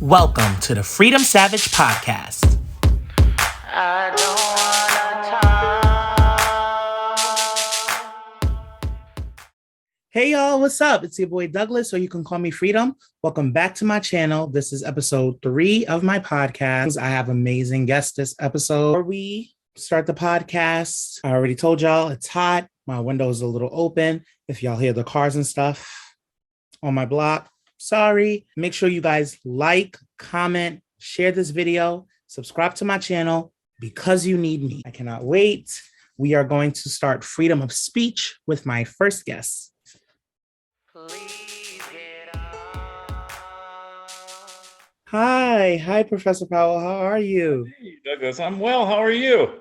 Welcome to the Freedom Savage Podcast. I don't wanna talk. Hey y'all, what's up? It's your boy Douglas, or you can call me Freedom. Welcome back to my channel. This is episode 3 of my podcast. I have amazing guests this episode. Before we start the podcast, I already told y'all it's hot. My window is a little open. If y'all hear the cars and stuff on my block, sorry. Make sure you guys like, comment, share this video, subscribe to my channel because you need me. I cannot wait. We are going to start freedom of speech with my first guest. Please get up. Hi, Professor Powell. How are you? Hey, Douglas, I'm well. How are you?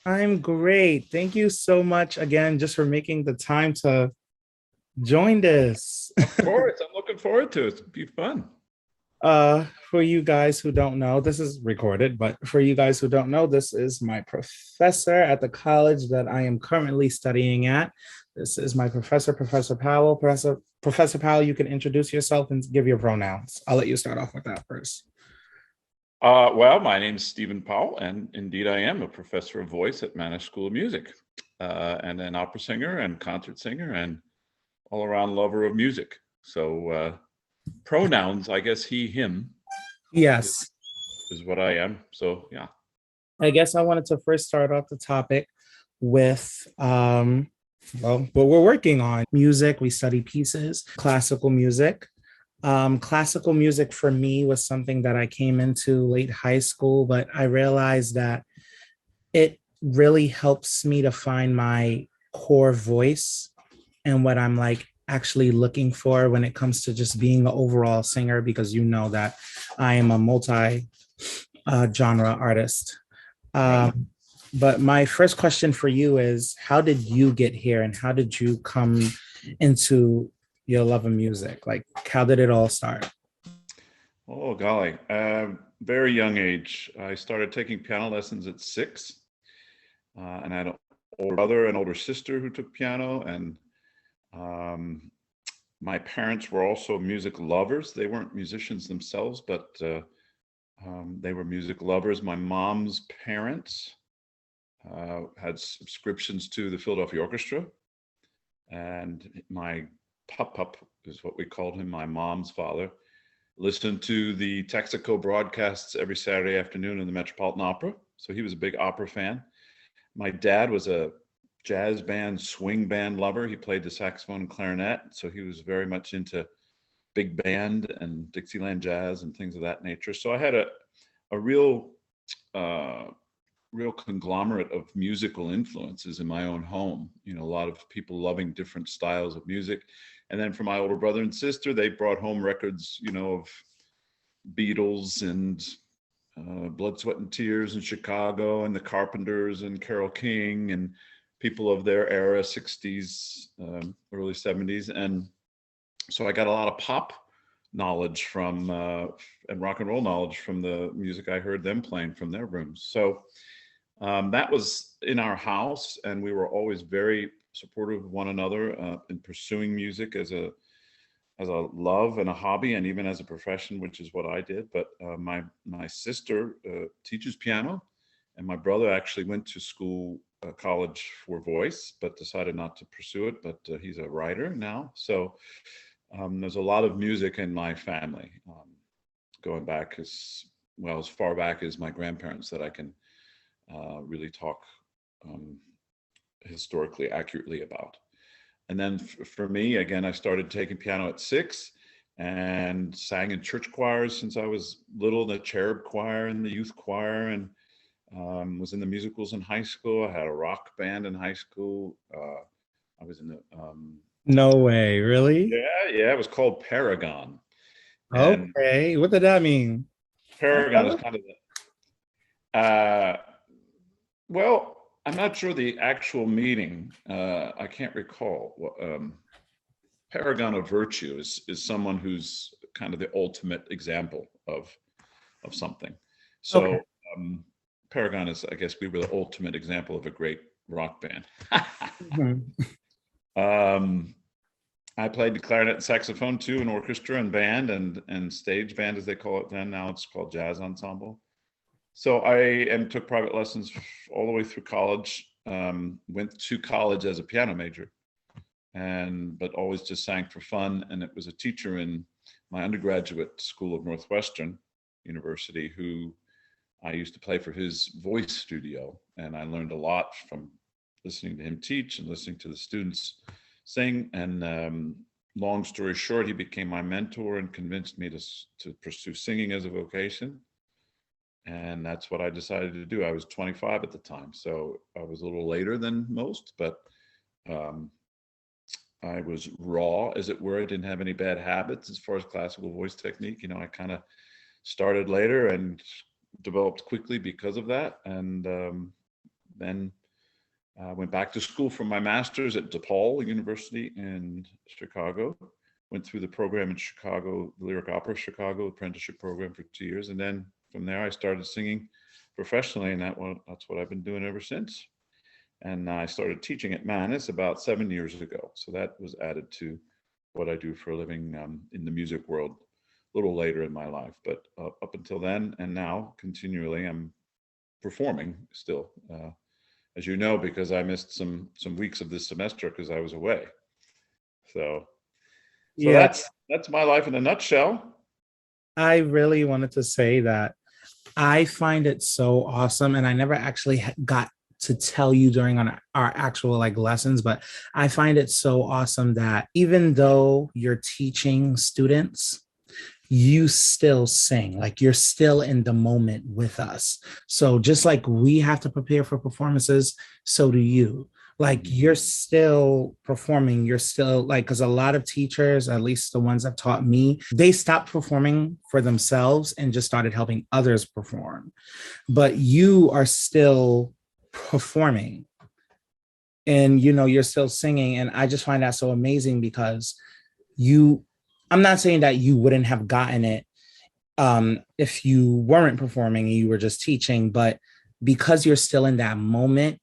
I'm great. Thank you so much again just for making the time to join this. Of course, I'm looking forward to it. It'll be fun. For you guys who don't know, this is recorded, but for you guys who don't know, this is my professor at the college that I am currently studying at. This is my professor, Professor Powell. Professor Powell, you can introduce yourself and give your pronouns. I'll let you start off with that first. Well, my name is Stephen Powell, and indeed I am a professor of voice at Mannes School of Music, and an opera singer and concert singer and all-around lover of music. So pronouns, I guess he, him. Yes. Is what I am. So yeah. I guess I wanted to first start off the topic with what we're working on. Music, we study pieces, classical music. Classical music for me was something that I came into late high school, but I realized that it really helps me to find my core voice and what I'm like actually looking for when it comes to just being an overall singer, because you know that I am a multi-genre artist. But my first question for you is, how did you get here and how did you come into your love of music? Like, how did it all start? Oh, golly. Very young age. I started taking piano lessons at 6. And I had an older brother and older sister who took piano. And my parents were also music lovers. They weren't musicians themselves, but they were music lovers. My mom's parents had subscriptions to the Philadelphia Orchestra. And my Pup is what we called him, my mom's father, listened to the Texaco broadcasts every Saturday afternoon in the Metropolitan Opera. So he was a big opera fan. My dad was a jazz band, swing band lover. He played the saxophone and clarinet. So he was very much into big band and Dixieland jazz and things of that nature. So I had a real conglomerate of musical influences in my own home. You know, a lot of people loving different styles of music. And then for my older brother and sister, they brought home records, you know, of Beatles and Blood, Sweat and Tears in Chicago and the Carpenters and Carole King and people of their era, 60s, early 70s. And so I got a lot of pop knowledge from and rock and roll knowledge from the music I heard them playing from their rooms. So that was in our house, and we were always very supportive of one another in pursuing music as a love and a hobby, and even as a profession, which is what I did. But my sister teaches piano, and my brother actually went to school, college for voice, but decided not to pursue it. But he's a writer now, so there's a lot of music in my family, going back as far back as my grandparents that I can really talk historically accurately about. And then for me, again, I started taking piano at 6 and sang in church choirs since I was little, the cherub choir and the youth choir, and was in the musicals in high school. I had a rock band in high school. I was in the No way, really? yeah, it was called Paragon. Okay, what did that mean? Paragon is kind of the well, I'm not sure the actual meaning. I can't recall. Paragon of virtue is someone who's kind of the ultimate example of something. So Okay. Paragon is, I guess, we were the ultimate example of a great rock band. Mhm. I played the clarinet and saxophone too, in orchestra and band and stage band as they call it then. Now it's called jazz ensemble. So took private lessons all the way through college. Went to college as a piano major, but always just sang for fun. And it was a teacher in my undergraduate school of Northwestern University who I used to play for his voice studio, and I learned a lot from listening to him teach and listening to the students sing. And long story short, he became my mentor and convinced me to pursue singing as a vocation. And that's what I decided to do. I was 25 at the time, so I was a little later than most, but I was raw, as it were. I didn't have any bad habits as far as classical voice technique. You know, I kind of started later and developed quickly because of that. And then I went back to school for my master's at DePaul University in Chicago. Went through the program in Chicago, the Lyric Opera Chicago apprenticeship program for 2 years. And then from there, I started singing professionally, and that's what I've been doing ever since. And I started teaching at Manus about 7 years ago. So that was added to what I do for a living in the music world a little later in my life. But up until then and now, continually, I'm performing still, as you know, because I missed some weeks of this semester because I was away. So Yeah, that's my life in a nutshell. I really wanted to say that I find it so awesome, and I never actually got to tell you during our actual like lessons, but I find it so awesome that even though you're teaching students, you still sing, like you're still in the moment with us. So just like we have to prepare for performances, so do you. Like you're still performing, you're still like, because a lot of teachers, at least the ones that taught me, they stopped performing for themselves and just started helping others perform. But you are still performing, and you know, you're still singing. And I just find that so amazing because I'm not saying that you wouldn't have gotten it if you weren't performing and you were just teaching, but because you're still in that moment,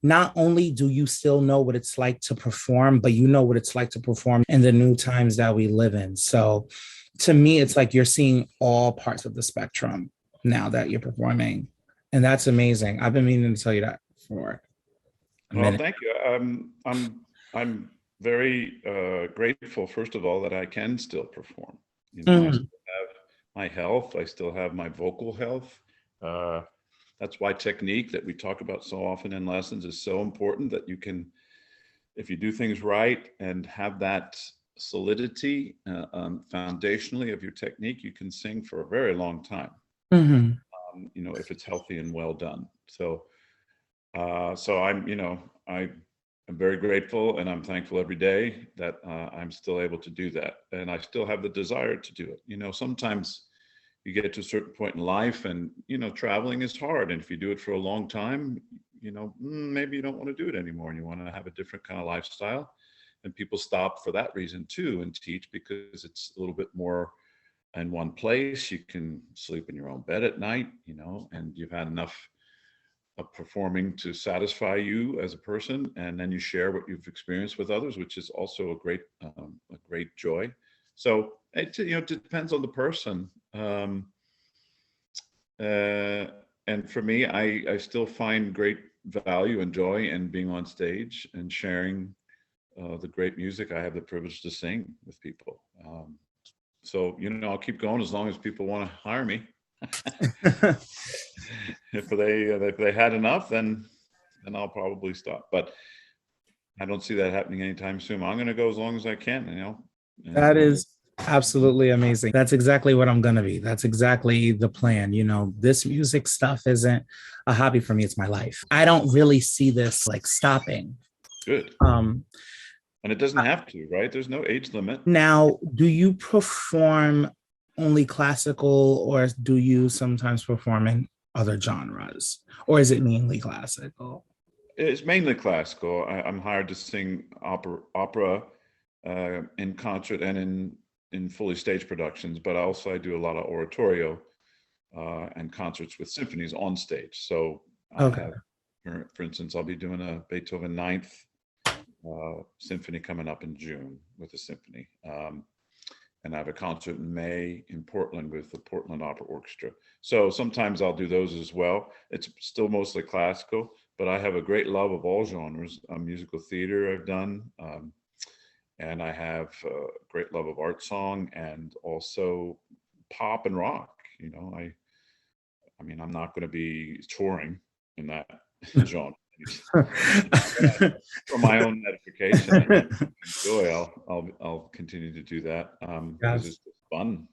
not only do you still know what it's like to perform, but you know what it's like to perform in the new times that we live in. So to me, it's like you're seeing all parts of the spectrum now that you're performing. And that's amazing. I've been meaning to tell you that for a Well, minute. thank you. I'm very grateful, first of all, that I can still perform. You know, I Mhm. still have my health. I still have my vocal health. That's why technique that we talk about so often in lessons is so important, that you can, if you do things right and have that solidity foundationally of your technique, you can sing for a very long time, Mhm. you know, if it's healthy and well done. So I'm, you know, I'm very grateful and I'm thankful every day that I'm still able to do that. And I still have the desire to do it. You know, sometimes you get to a certain point in life and, you know, traveling is hard. And if you do it for a long time, you know, maybe you don't want to do it anymore and you want to have a different kind of lifestyle. And people stop for that reason too and teach, because it's a little bit more in one place. You can sleep in your own bed at night, you know, and you've had enough of performing to satisfy you as a person, and then you share what you've experienced with others, which is also a great joy. So it, you know, it depends on the person. Uh, and for me, I still find great value and joy in being on stage and sharing the great music I have the privilege to sing with people. So, you know, I'll keep going as long as people want to hire me. If they had enough, then I'll probably stop. But I don't see that happening anytime soon. I'm going to go as long as I can, you know. That And is absolutely amazing. That's exactly what I'm going to be. That's exactly the plan. You know, this music stuff isn't a hobby for me, it's my life. I don't really see this like stopping. good. Um, And it doesn't have to, right? There's no age limit. Now, do you perform only classical, or do you sometimes perform in other genres? Or is it mainly classical? It's mainly classical. I'm hired to sing opera in concert and in fully staged productions, but also I do a lot of oratorio and concerts with symphonies on stage. So I Okay. have, for instance, I'll be doing a Beethoven Ninth symphony coming up in June with a symphony. And I have a concert in May in Portland with the Portland Opera Orchestra. So sometimes I'll do those as well. It's still mostly classical, but I have a great love of all genres. Musical theater I've done, and I have a great love of art song and also pop and rock. I mean, I'm not going to be touring in that genre. For my own edification and joy, I'll continue to do that because it's just fun.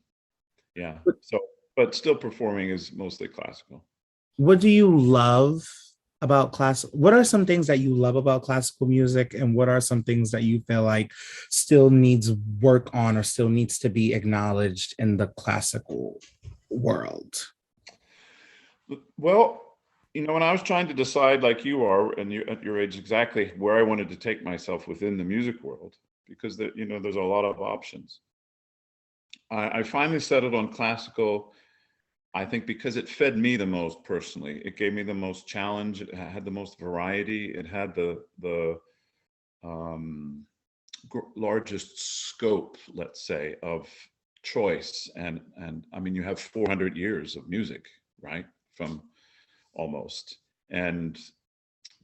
Yeah. So, but still performing is mostly classical. What do you love about what are some things that you love about classical music, and what are some things that you feel like still needs work on or still needs to be acknowledged in the classical world? Well, when I was trying to decide, like you are, and you at your age, exactly where I wanted to take myself within the music world, because there's a lot of options. I finally settled on classical. I think because it fed me the most personally. It gave me the most challenge. It had the most variety. It had the largest scope, let's say, of choice. And I mean, you have 400 years of music, right? From almost, and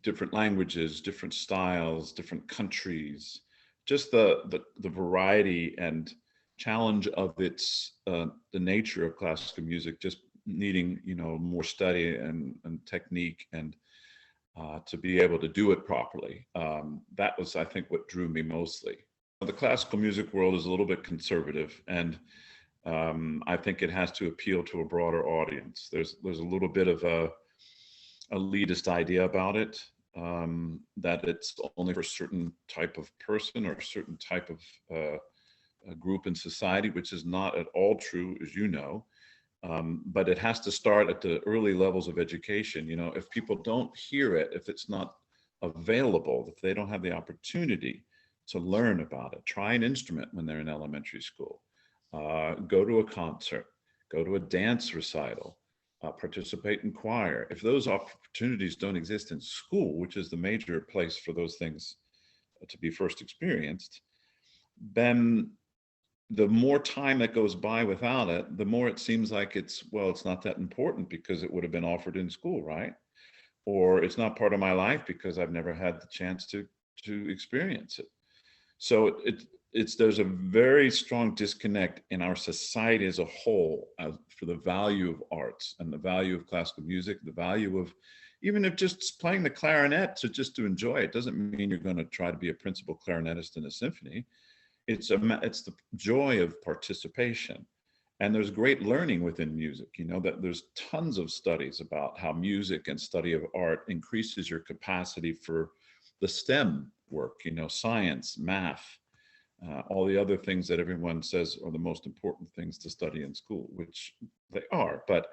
different languages, different styles, different countries, just the variety and challenge of its the nature of classical music, just needing more study and technique and to be able to do it properly. That was, I think, what drew me mostly. The classical music world is a little bit conservative, and I think it has to appeal to a broader audience. There's a little bit of a elitist idea about it, that it's only for a certain type of person or a certain type of a group in society, which is not at all true, as you know. But it has to start at the early levels of education. If people don't hear it, if it's not available, if they don't have the opportunity to learn about it, try an instrument when they're in elementary school, go to a concert, go to a dance recital, participate in choir. If those opportunities don't exist in school, which is the major place for those things to be first experienced, then the more time that goes by without it, the more it seems like it's not that important because it would have been offered in school, right? Or it's not part of my life because I've never had the chance to experience it. So there's a very strong disconnect in our society as a whole for the value of arts and the value of classical music, the value of, even if just playing the clarinet to enjoy it, doesn't mean you're going to try to be a principal clarinetist in a symphony. It's the joy of participation. And there's great learning within music, that there's tons of studies about how music and study of art increases your capacity for the STEM work, science, math, all the other things that everyone says are the most important things to study in school, which they are. But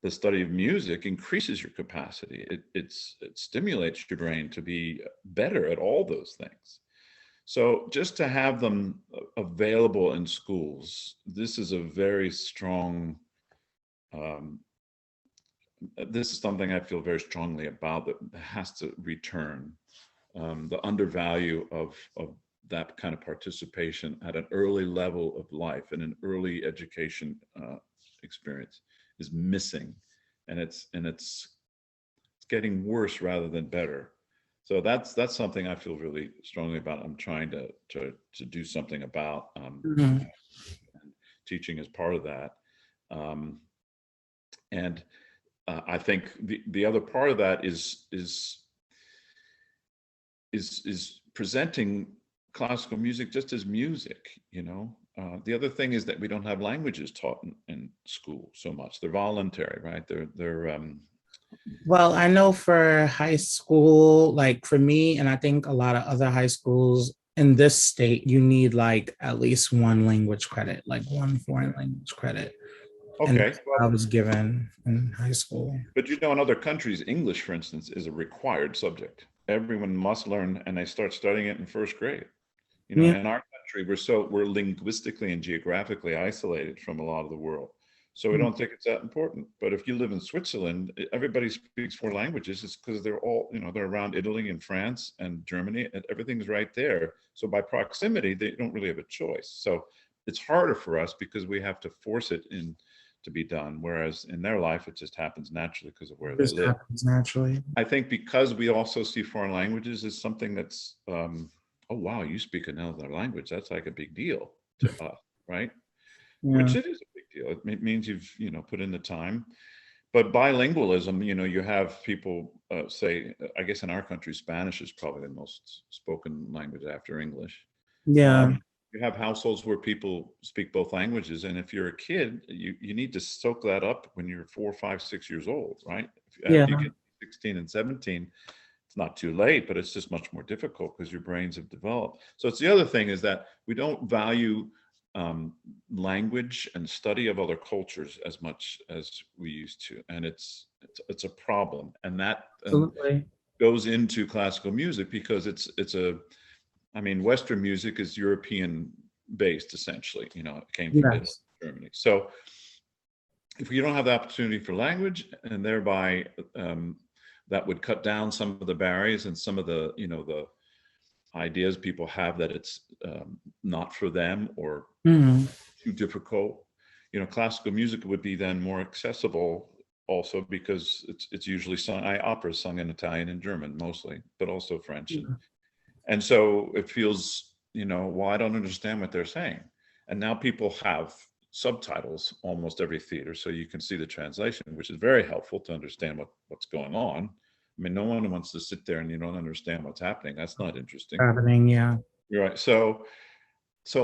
the study of music increases your capacity. It stimulates your brain to be better at all those things. So just to have them available in schools, this is a very strong, this is something I feel very strongly about that has to return. The undervalue of that kind of participation at an early level of life and an early education experience is missing, and it's getting worse rather than better. So that's something I feel really strongly about. I'm trying to do something about. Teaching is part of that, and I think the other part of that is presenting classical music just as music. The other thing is that we don't have languages taught in school so much. They're voluntary, right? They're Well, I know for high school, like for me, and I think a lot of other high schools in this state, you need like at least one language credit, like one foreign language credit. And okay. that's what I was given in high school. But in other countries, English, for instance, is a required subject. Everyone must learn, and they start studying it in first grade. Yeah. In our country, we're linguistically and geographically isolated from a lot of the world. So we don't think it's that important. But if you live in Switzerland, everybody speaks four languages. It's because they're all, they're around Italy and France and Germany, and everything's right there. So by proximity, they don't really have a choice. So it's harder for us because we have to force it in to be done. Whereas in their life, it just happens naturally because of where they live. Happens naturally. I think because we also see foreign languages as something that's, oh, wow, you speak another language. That's like a big deal to us, right? Yeah. Which it is a big deal. It means you've, put in the time. But bilingualism, you have people say, I guess in our country, Spanish is probably the most spoken language after English. Yeah. You have households where people speak both languages. And if you're a kid, you need to soak that up when you're 4, 5, 6 years old, right? If you get 16 and 17, it's not too late, but it's just much more difficult because your brains have developed. So it's the other thing is that we don't value language and study of other cultures as much as we used to, and it's a problem, and that goes into classical music because Western music is European based essentially. It came from Italy, Germany. So if you don't have the opportunity for language, and thereby that would cut down some of the barriers and some of the the ideas people have that it's not for them or too difficult. Classical music would be then more accessible also because it's usually sung, opera is sung in Italian and German mostly, but also French. And so it feels, well, I don't understand what they're saying. And now people have subtitles almost every theater, so you can see the translation, which is very helpful to understand what's going on. No one wants to sit there and you don't understand what's happening. That's not interesting. Yeah. You're right. So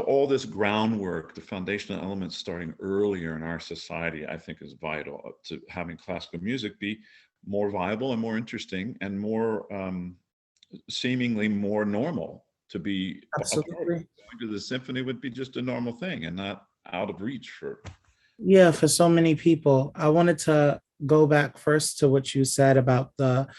all this groundwork, the foundational elements starting earlier in our society, I think is vital to having classical music be more viable and more interesting and more seemingly more normal to be. Absolutely. Going to the symphony would be just a normal thing and not out of reach for so many people. I wanted to go back first to what you said about the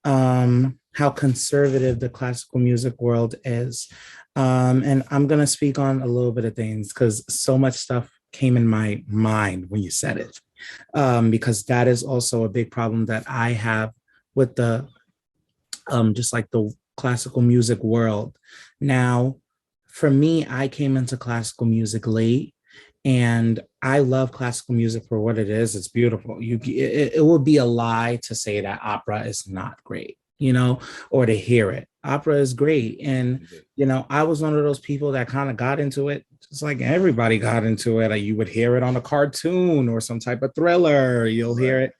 how conservative the classical music world is. And I'm going to speak on a little bit of things because so much stuff came in my mind when you said it, because that is also a big problem that I have with the just like the classical music world. Now, for me, I came into classical music late, and I love classical music for what it is. It's beautiful. It would be a lie to say that opera is not great, or to hear it. Opera is great. And, I was one of those people that kind of got into it, just like everybody got into it. You would hear it on a cartoon or some type of thriller. You'll hear it,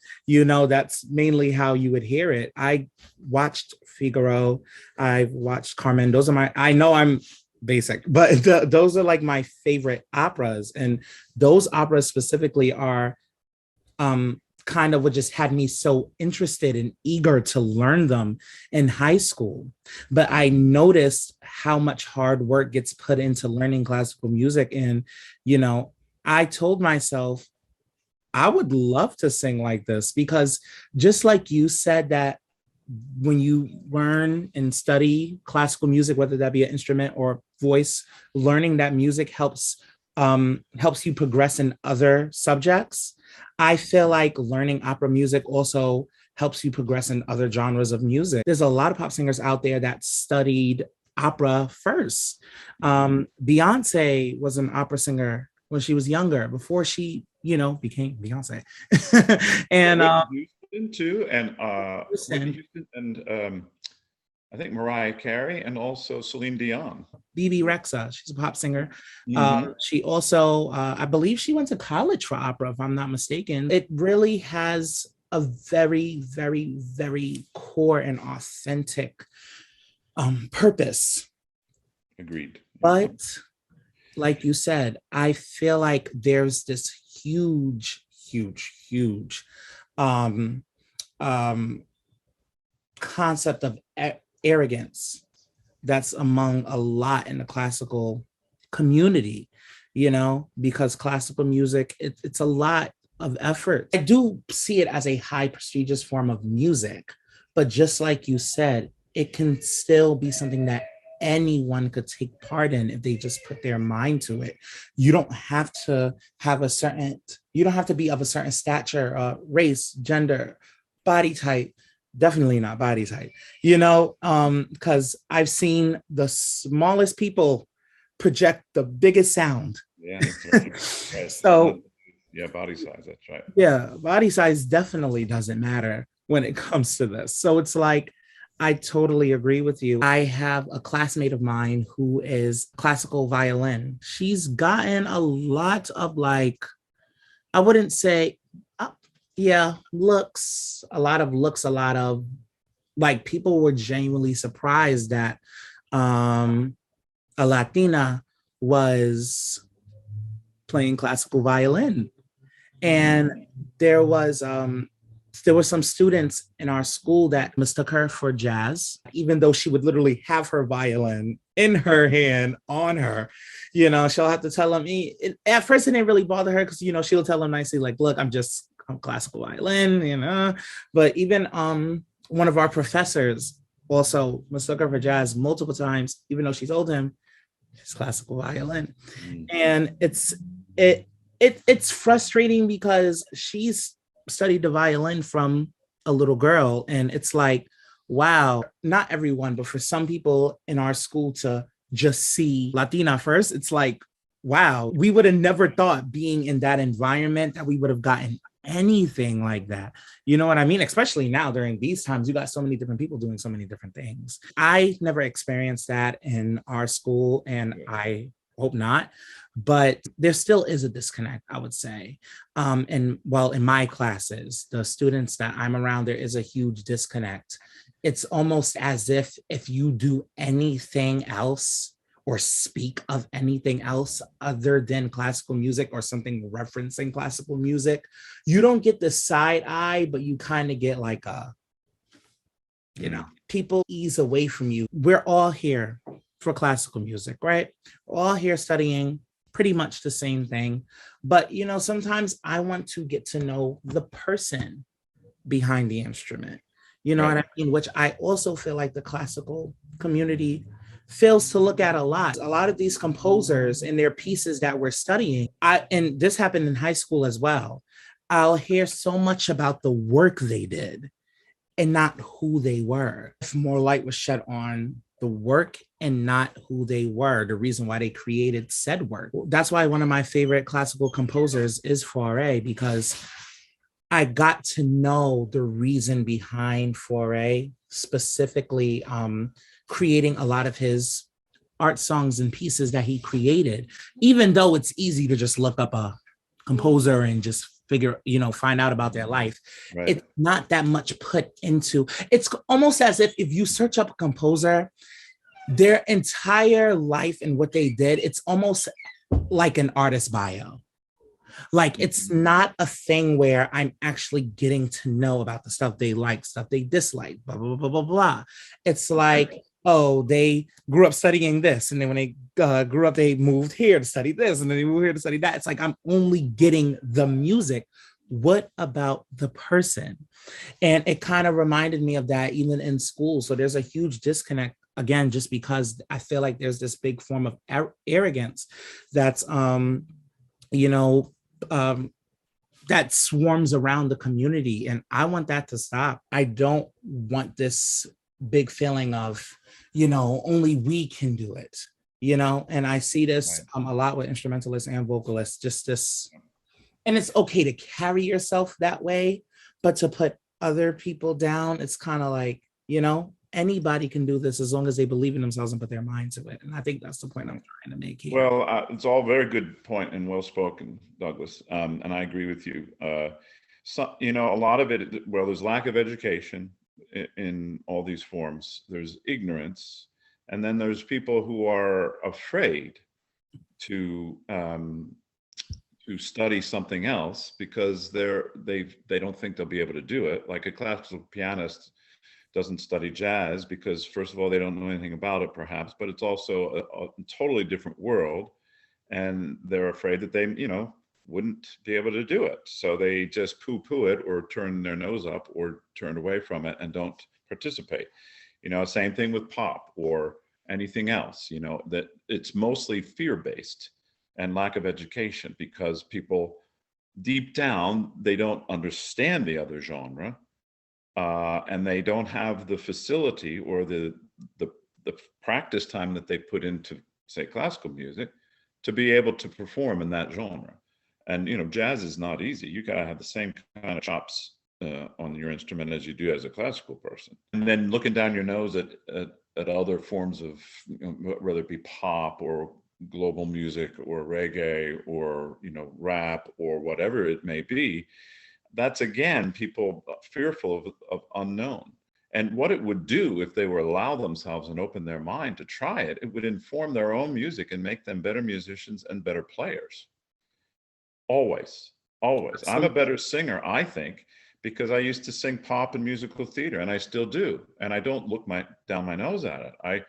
that's mainly how you would hear it. I watched Figaro. I've watched Carmen. I know I'm basic, but those are like my favorite operas, and those operas specifically are kind of what just had me so interested and eager to learn them in high school. But I noticed how much hard work gets put into learning classical music, and I told myself I would love to sing like this, because just like you said that when you learn and study classical music, whether that be an instrument or voice, learning that music helps you progress in other subjects. I feel like learning opera music also helps you progress in other genres of music. There's a lot of pop singers out there that studied opera first. Beyonce was an opera singer when she was younger, before she, became Beyonce. And too, and I think Mariah Carey, and also Celine Dion. Bibi Rexha, she's a pop singer. She also, I believe she went to college for opera, if I'm not mistaken. It really has a very, very, very core and authentic purpose. Agreed. But like you said, I feel like there's this huge concept of arrogance that's among a lot in the classical community, because classical music, it's a lot of effort. I do see it as a high prestigious form of music, but just like you said, it can still be something that anyone could take part in if they just put their mind to it. You don't have to you don't have to be of a certain stature, race, gender, body type, definitely not body type, because I've seen the smallest people project the biggest sound. Yeah, that's right. Right. So Yeah, body size. That's right. yeah, body size definitely doesn't matter when it comes to this. So it's like, I totally agree with you. I have a classmate of mine who is classical violin. She's gotten a lot of like, I wouldn't say, yeah, looks, a lot of like people were genuinely surprised that a Latina was playing classical violin. And there was some students in our school that mistook her for jazz, even though she would literally have her violin in her hand on her. She'll have to tell them. At first, it didn't really bother her because she'll tell them nicely, like, "Look, I'm classical violin." But even one of our professors also mistook her for jazz multiple times, even though she told him it's classical violin. And it's frustrating because she's studied the violin from a little girl, and it's like, wow, not everyone, but for some people in our school to just see Latina first, it's like, wow, we would have never thought being in that environment that we would have gotten anything like that. You know what I mean? Especially now during these times, you got so many different people doing so many different things. I never experienced that in our school, and I hope not. But there still is a disconnect, I would say. And well, in my classes, the students that I'm around, there is a huge disconnect. It's almost as if you do anything else or speak of anything else other than classical music or something referencing classical music, you don't get the side eye, but you kind of get like people ease away from you. We're all here for classical music, right? We're all here studying pretty much the same thing. But, sometimes I want to get to know the person behind the instrument. You know what I mean? Which I also feel like the classical community fails to look at a lot. A lot of these composers and their pieces that we're studying, and this happened in high school as well, I'll hear so much about the work they did and not who they were. If more light was shed on the work and not who they were, the reason why they created said work. That's why one of my favorite classical composers is Fauré, because I got to know the reason behind Fauré, specifically creating a lot of his art songs and pieces that he created, even though it's easy to just look up a composer and just find out about their life. Right. It's not that much put into, it's almost as if you search up a composer, their entire life and what they did, it's almost like an artist bio. Like, it's not a thing where I'm actually getting to know about the stuff they like, stuff they dislike, blah, blah, blah, blah, blah. It's like, oh, they grew up studying this. And then when they grew up, they moved here to study this. And then they moved here to study that. It's like, I'm only getting the music. What about the person? And it kind of reminded me of that even in school. So there's a huge disconnect, again, just because I feel like there's this big form of arrogance that's, that swarms around the community. And I want that to stop. I don't want this big feeling of, only we can do it, and I see this a lot with instrumentalists and vocalists, just this, and it's okay to carry yourself that way, but to put other people down, it's kind of like, anybody can do this as long as they believe in themselves and put their mind to it. And I think that's the point I'm trying to make here. Well, it's all very good point and well spoken, Douglas. And I agree with you. So, a lot of it, well, there's lack of education in all these forms. There's ignorance, and then there's people who are afraid to study something else because they don't think they'll be able to do it. Like a classical pianist doesn't study jazz because, first of all, they don't know anything about it, perhaps, but it's also a totally different world, and they're afraid that they, wouldn't be able to do it. So they just poo-poo it or turn their nose up or turn away from it and don't participate. Same thing with pop or anything else, that it's mostly fear-based and lack of education, because people deep down, they don't understand the other genre, and they don't have the facility or the practice time that they put into, say, classical music, to be able to perform in that genre. And jazz is not easy. You gotta have the same kind of chops on your instrument as you do as a classical person. And then looking down your nose at other forms of, whether it be pop or global music or reggae or rap or whatever it may be, that's again people fearful of unknown. And what it would do if they were allow themselves and open their mind to try it, it would inform their own music and make them better musicians and better players. Always. I'm a better singer, I think, because I used to sing pop and musical theater, and I still do. And I don't look down my nose at it.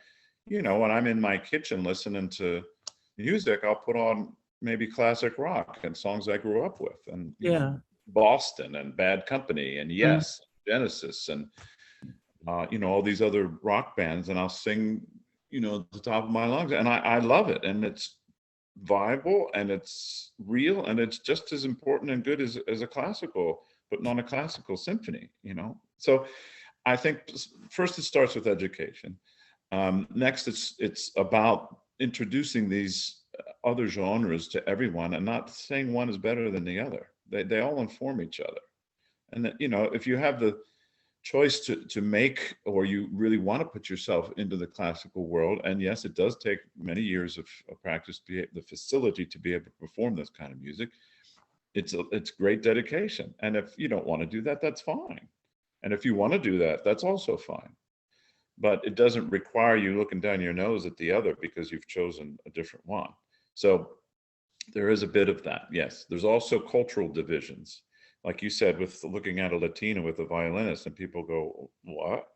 When I'm in my kitchen listening to music, I'll put on maybe classic rock and songs I grew up with, and Boston and Bad Company and Yes, Genesis, and all these other rock bands, and I'll sing, at the top of my lungs, and I love it, and it's viable and it's real, and it's just as important and good as a classical, but not a classical symphony. So I think first it starts with education. Next, it's about introducing these other genres to everyone, and not saying one is better than the other. They all inform each other. And that, if you have the choice to make, or you really want to put yourself into the classical world, and yes, it does take many years of practice to be the facility to be able to perform this kind of music. It's great dedication. And if you don't want to do that, that's fine. And if you want to do that, that's also fine. But it doesn't require you looking down your nose at the other because you've chosen a different one. So there is a bit of that. Yes, there's also cultural divisions. Like you said, with looking at a Latina with a violinist, and people go, what?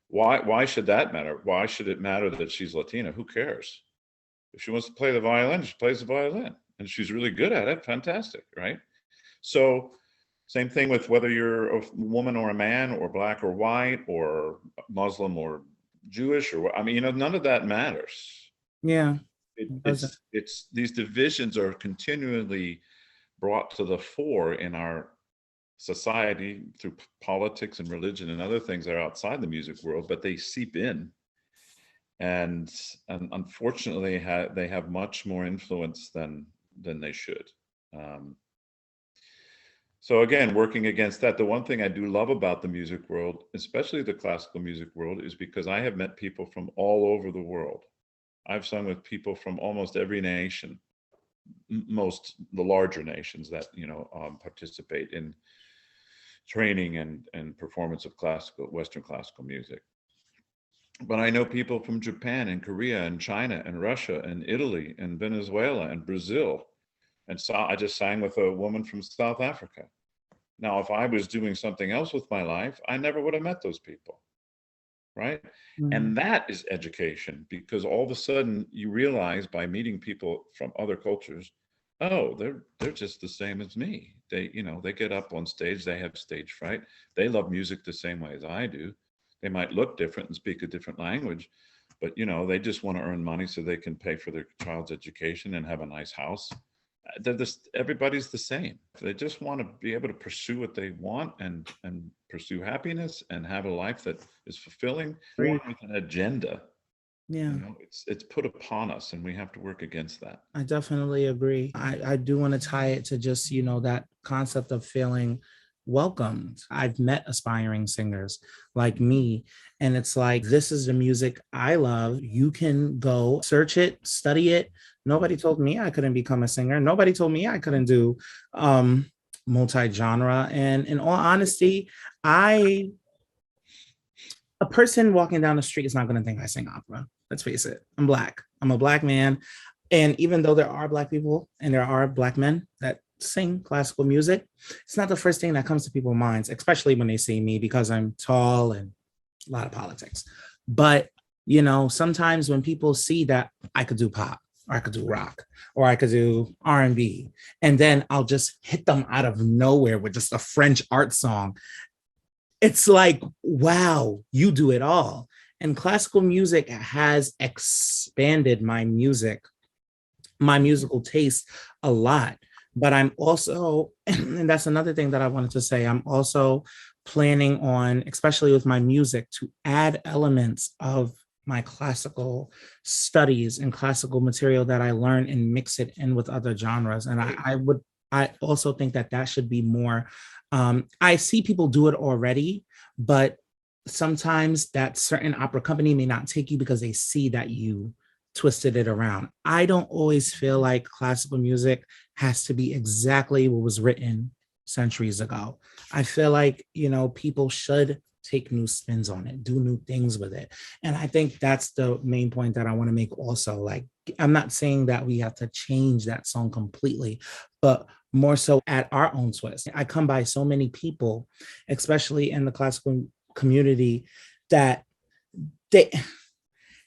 Why should that matter? Why should it matter that she's Latina? Who cares? If she wants to play the violin, she plays the violin, and she's really good at it. Fantastic, right? So same thing with whether you're a woman or a man, or black or white, or Muslim or Jewish, or none of that matters. Yeah. It's these divisions are continually brought to the fore in our society through politics and religion and other things that are outside the music world, but they seep in, and unfortunately they have much more influence than they should. So again, working against that, the one thing I do love about the music world, especially the classical music world, is because I have met people from all over the world. I've sung with people from almost every nation, the larger nations that participate in training and performance of Western classical music. But I know people from Japan and Korea and China and Russia and Italy and Venezuela and Brazil. And so I just sang with a woman from South Africa. Now, if I was doing something else with my life, I never would have met those people, right? Mm-hmm. And that is education, because all of a sudden you realize by meeting people from other cultures, oh, they're just the same as me. They get up on stage, they have stage fright. They love music the same way as I do. They might look different and speak a different language, but they just want to earn money so they can pay for their child's education and have a nice house. Everybody's the same. They just want to be able to pursue what they want and pursue happiness and have a life that is fulfilling, with an agenda. Yeah, it's put upon us, and we have to work against that. I definitely agree. I do want to tie it to just that concept of feeling welcomed. I've met aspiring singers like me, and it's like, this is the music I love. You can go search it, study it. Nobody told me I couldn't become a singer. Nobody told me I couldn't do multi-genre. And in all honesty, a person walking down the street is not going to think I sing opera. Let's face it. I'm Black. I'm a Black man. And even though there are Black people and there are Black men that sing classical music, it's not the first thing that comes to people's minds, especially when they see me, because I'm tall and a lot of politics. But, sometimes when people see that I could do pop, or I could do rock, or I could do R&B, and then I'll just hit them out of nowhere with just a French art song, it's like, wow, you do it all. And classical music has expanded my musical taste a lot. But I'm also, and that's another thing that I wanted to say, I'm also planning on, especially with my music, to add elements of my classical studies and classical material that I learn and mix it in with other genres. And I also think that that should be more. I see people do it already, but sometimes that certain opera company may not take you because they see that you twisted it around. I don't always feel like classical music has to be exactly what was written centuries ago. I feel like, people should take new spins on it, do new things with it. And I think that's the main point that I want to make also. Like, I'm not saying that we have to change that song completely, but more so at our own twist. I come by so many people, especially in the classical community, that they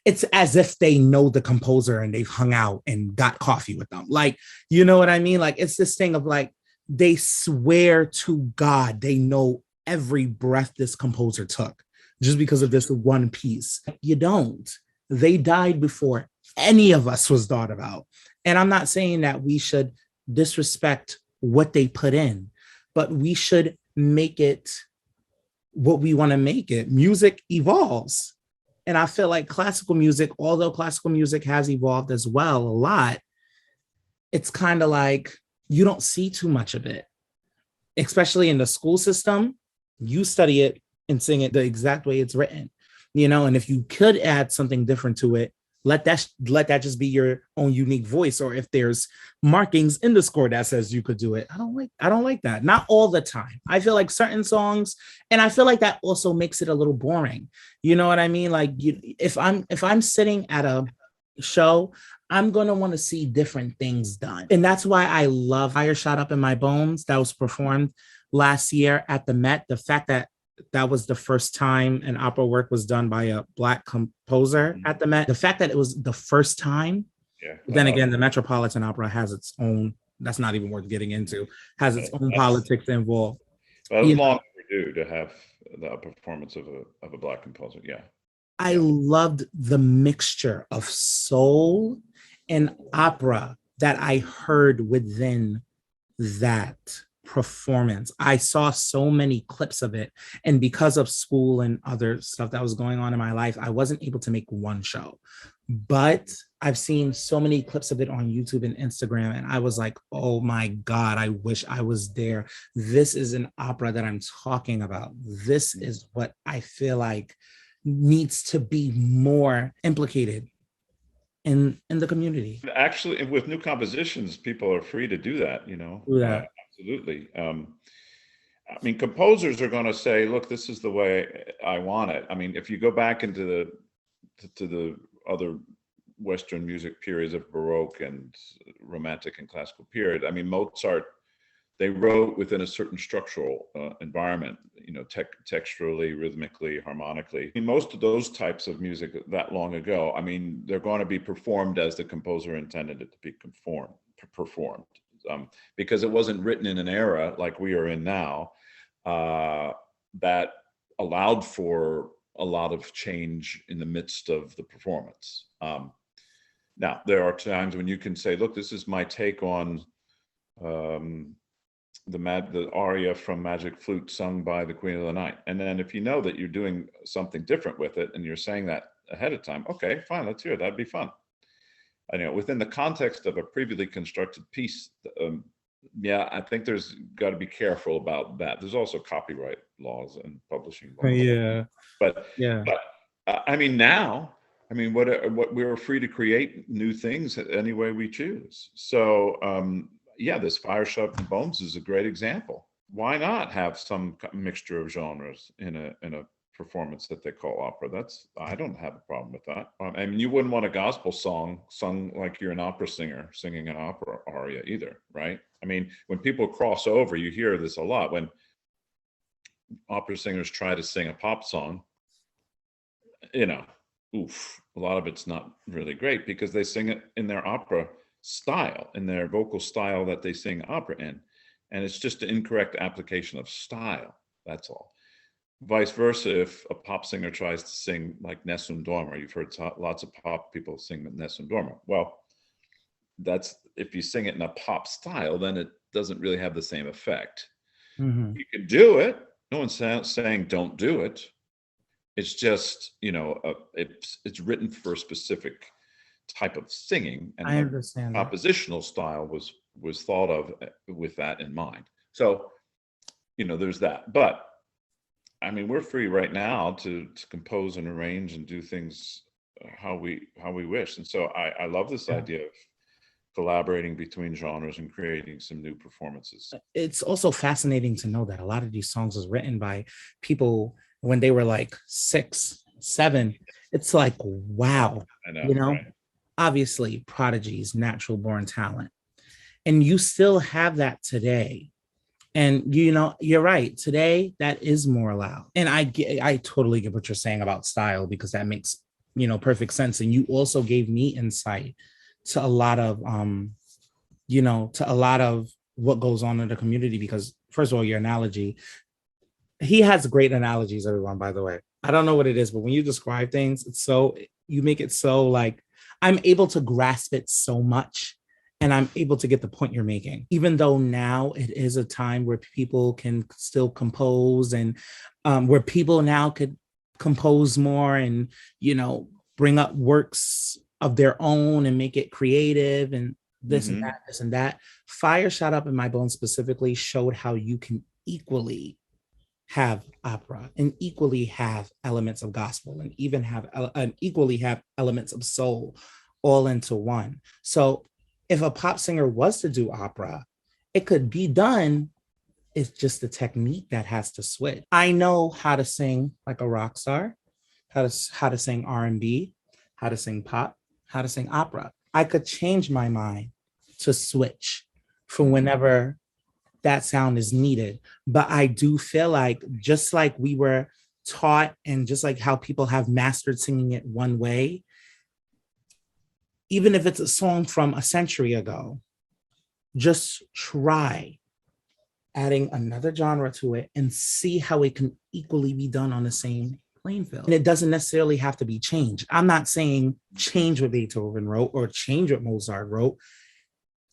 it's as if they know the composer and they've hung out and got coffee with them. Like, you know what I mean? Like, it's this thing of like, they swear to God they know every breath this composer took just because of this one piece. You don't. They died before any of us was thought about. And I'm not saying that we should disrespect what they put in, but we should make it what we want to make it. Music evolves. And I feel like classical music, although classical music has evolved as well a lot, it's kind of like you don't see too much of it, especially in the school system. You study it and sing it the exact way it's written, and if you could add something different to it, let that just be your own unique voice. Or if there's markings in the score that says you could do it, I don't like that. Not all the time. I feel like certain songs, and I feel like that also makes it a little boring. You know what I mean? Like, if I'm sitting at a show, I'm gonna want to see different things done. And that's why I love Fire Shot Up in My Bones that was performed last year at the Met. The fact that that was the first time an opera work was done by a Black composer at the Met. The fact that it was the first time, Yeah. then again, the Metropolitan Opera has its own, that's not even worth getting into, has its own politics involved. That was You long overdue to have the performance of a Black composer. Yeah. I Yeah. loved the mixture of soul and opera that I heard within that performance. I saw so many clips of it. And because of school and other stuff that was going on in my life, I wasn't able to make one show. But I've seen so many clips of it on YouTube and Instagram. And I was like, oh my God, I wish I was there. This is an opera that I'm talking about. This is what I feel like needs to be more implicated in the community. Actually, with new compositions, people are free to do that, Yeah. absolutely. I mean, composers are going to say, look, this is the way I want it. I mean, if you go back into the other Western music periods of Baroque and Romantic and Classical period, I mean, Mozart, they wrote within a certain structural environment, texturally, rhythmically, harmonically. I mean, most of those types of music that long ago, I mean, they're going to be performed as the composer intended it to be performed, because it wasn't written in an era like we are in now that allowed for a lot of change in the midst of the performance. Now, there are times when you can say, look, this is my take on the aria from Magic Flute sung by the Queen of the Night. And then if you know that you're doing something different with it and you're saying that ahead of time, okay, fine, let's hear it. That'd be fun. Within the context of a previously constructed piece, yeah, I think there's got to be careful about that. There's also copyright laws and publishing laws. Yeah. But Yeah. I mean, now, I mean, what we're free to create new things any way we choose. So yeah, this Fire Shot in Bones is a great example. Why not have some mixture of genres in a performance that they call opera? I don't have a problem with that. I mean, you wouldn't want a gospel song sung like you're an opera singer singing an opera aria either, right? I mean, when people cross over, you hear this a lot. When opera singers try to sing a pop song, oof, a lot of it's not really great because they sing it in their opera style, in their vocal style that they sing opera in. And it's just an incorrect application of style. That's all. Vice versa, if a pop singer tries to sing like Nessun Dorma, you've heard lots of pop people sing Nessun Dorma. Well, that's if you sing it in a pop style, then it doesn't really have the same effect. Mhm. You can do it. No one's saying don't do it. It's just, it's written for a specific type of singing, and I the understand that. compositional style was thought of with that in mind. So, there's that. But I mean, we're free right now to compose and arrange and do things how we wish. And so I love this Yeah. idea of collaborating between genres and creating some new performances. It's also fascinating to know that a lot of these songs was written by people when they were like 6, 7. It's like, wow, I know, you know, right? obviously prodigies, natural born talent. And you still have that today. And you're right. Today, that is more allowed. And I totally get what you're saying about style, because that makes perfect sense. And you also gave me insight to a lot of what goes on in the community. Because first of all, your analogy, he has great analogies, everyone, by the way. I don't know what it is, but when you describe things, you make it so like I'm able to grasp it so much, and I'm able to get the point you're making, even though now it is a time where people can still compose, and where people now could compose more, and bring up works of their own and make it creative, and this and Hmm. that, this and that. Fire Shot Up in My Bones specifically showed how you can equally have opera and equally have elements of gospel, and even and equally have elements of soul, all into one. So if a pop singer was to do opera, it could be done. It's just the technique that has to switch. I know how to sing like a rock star, how to sing R&B, how to sing pop, how to sing opera. I could change my mind to switch for Hmm. whenever that sound is needed. But I do feel like, just like we were taught, and just like how people have mastered singing it one way, even if it's a song from a century ago, just try adding another genre to it and see how it can equally be done on the same playing field. And it doesn't necessarily have to be changed. I'm not saying change what Beethoven wrote or change what Mozart wrote.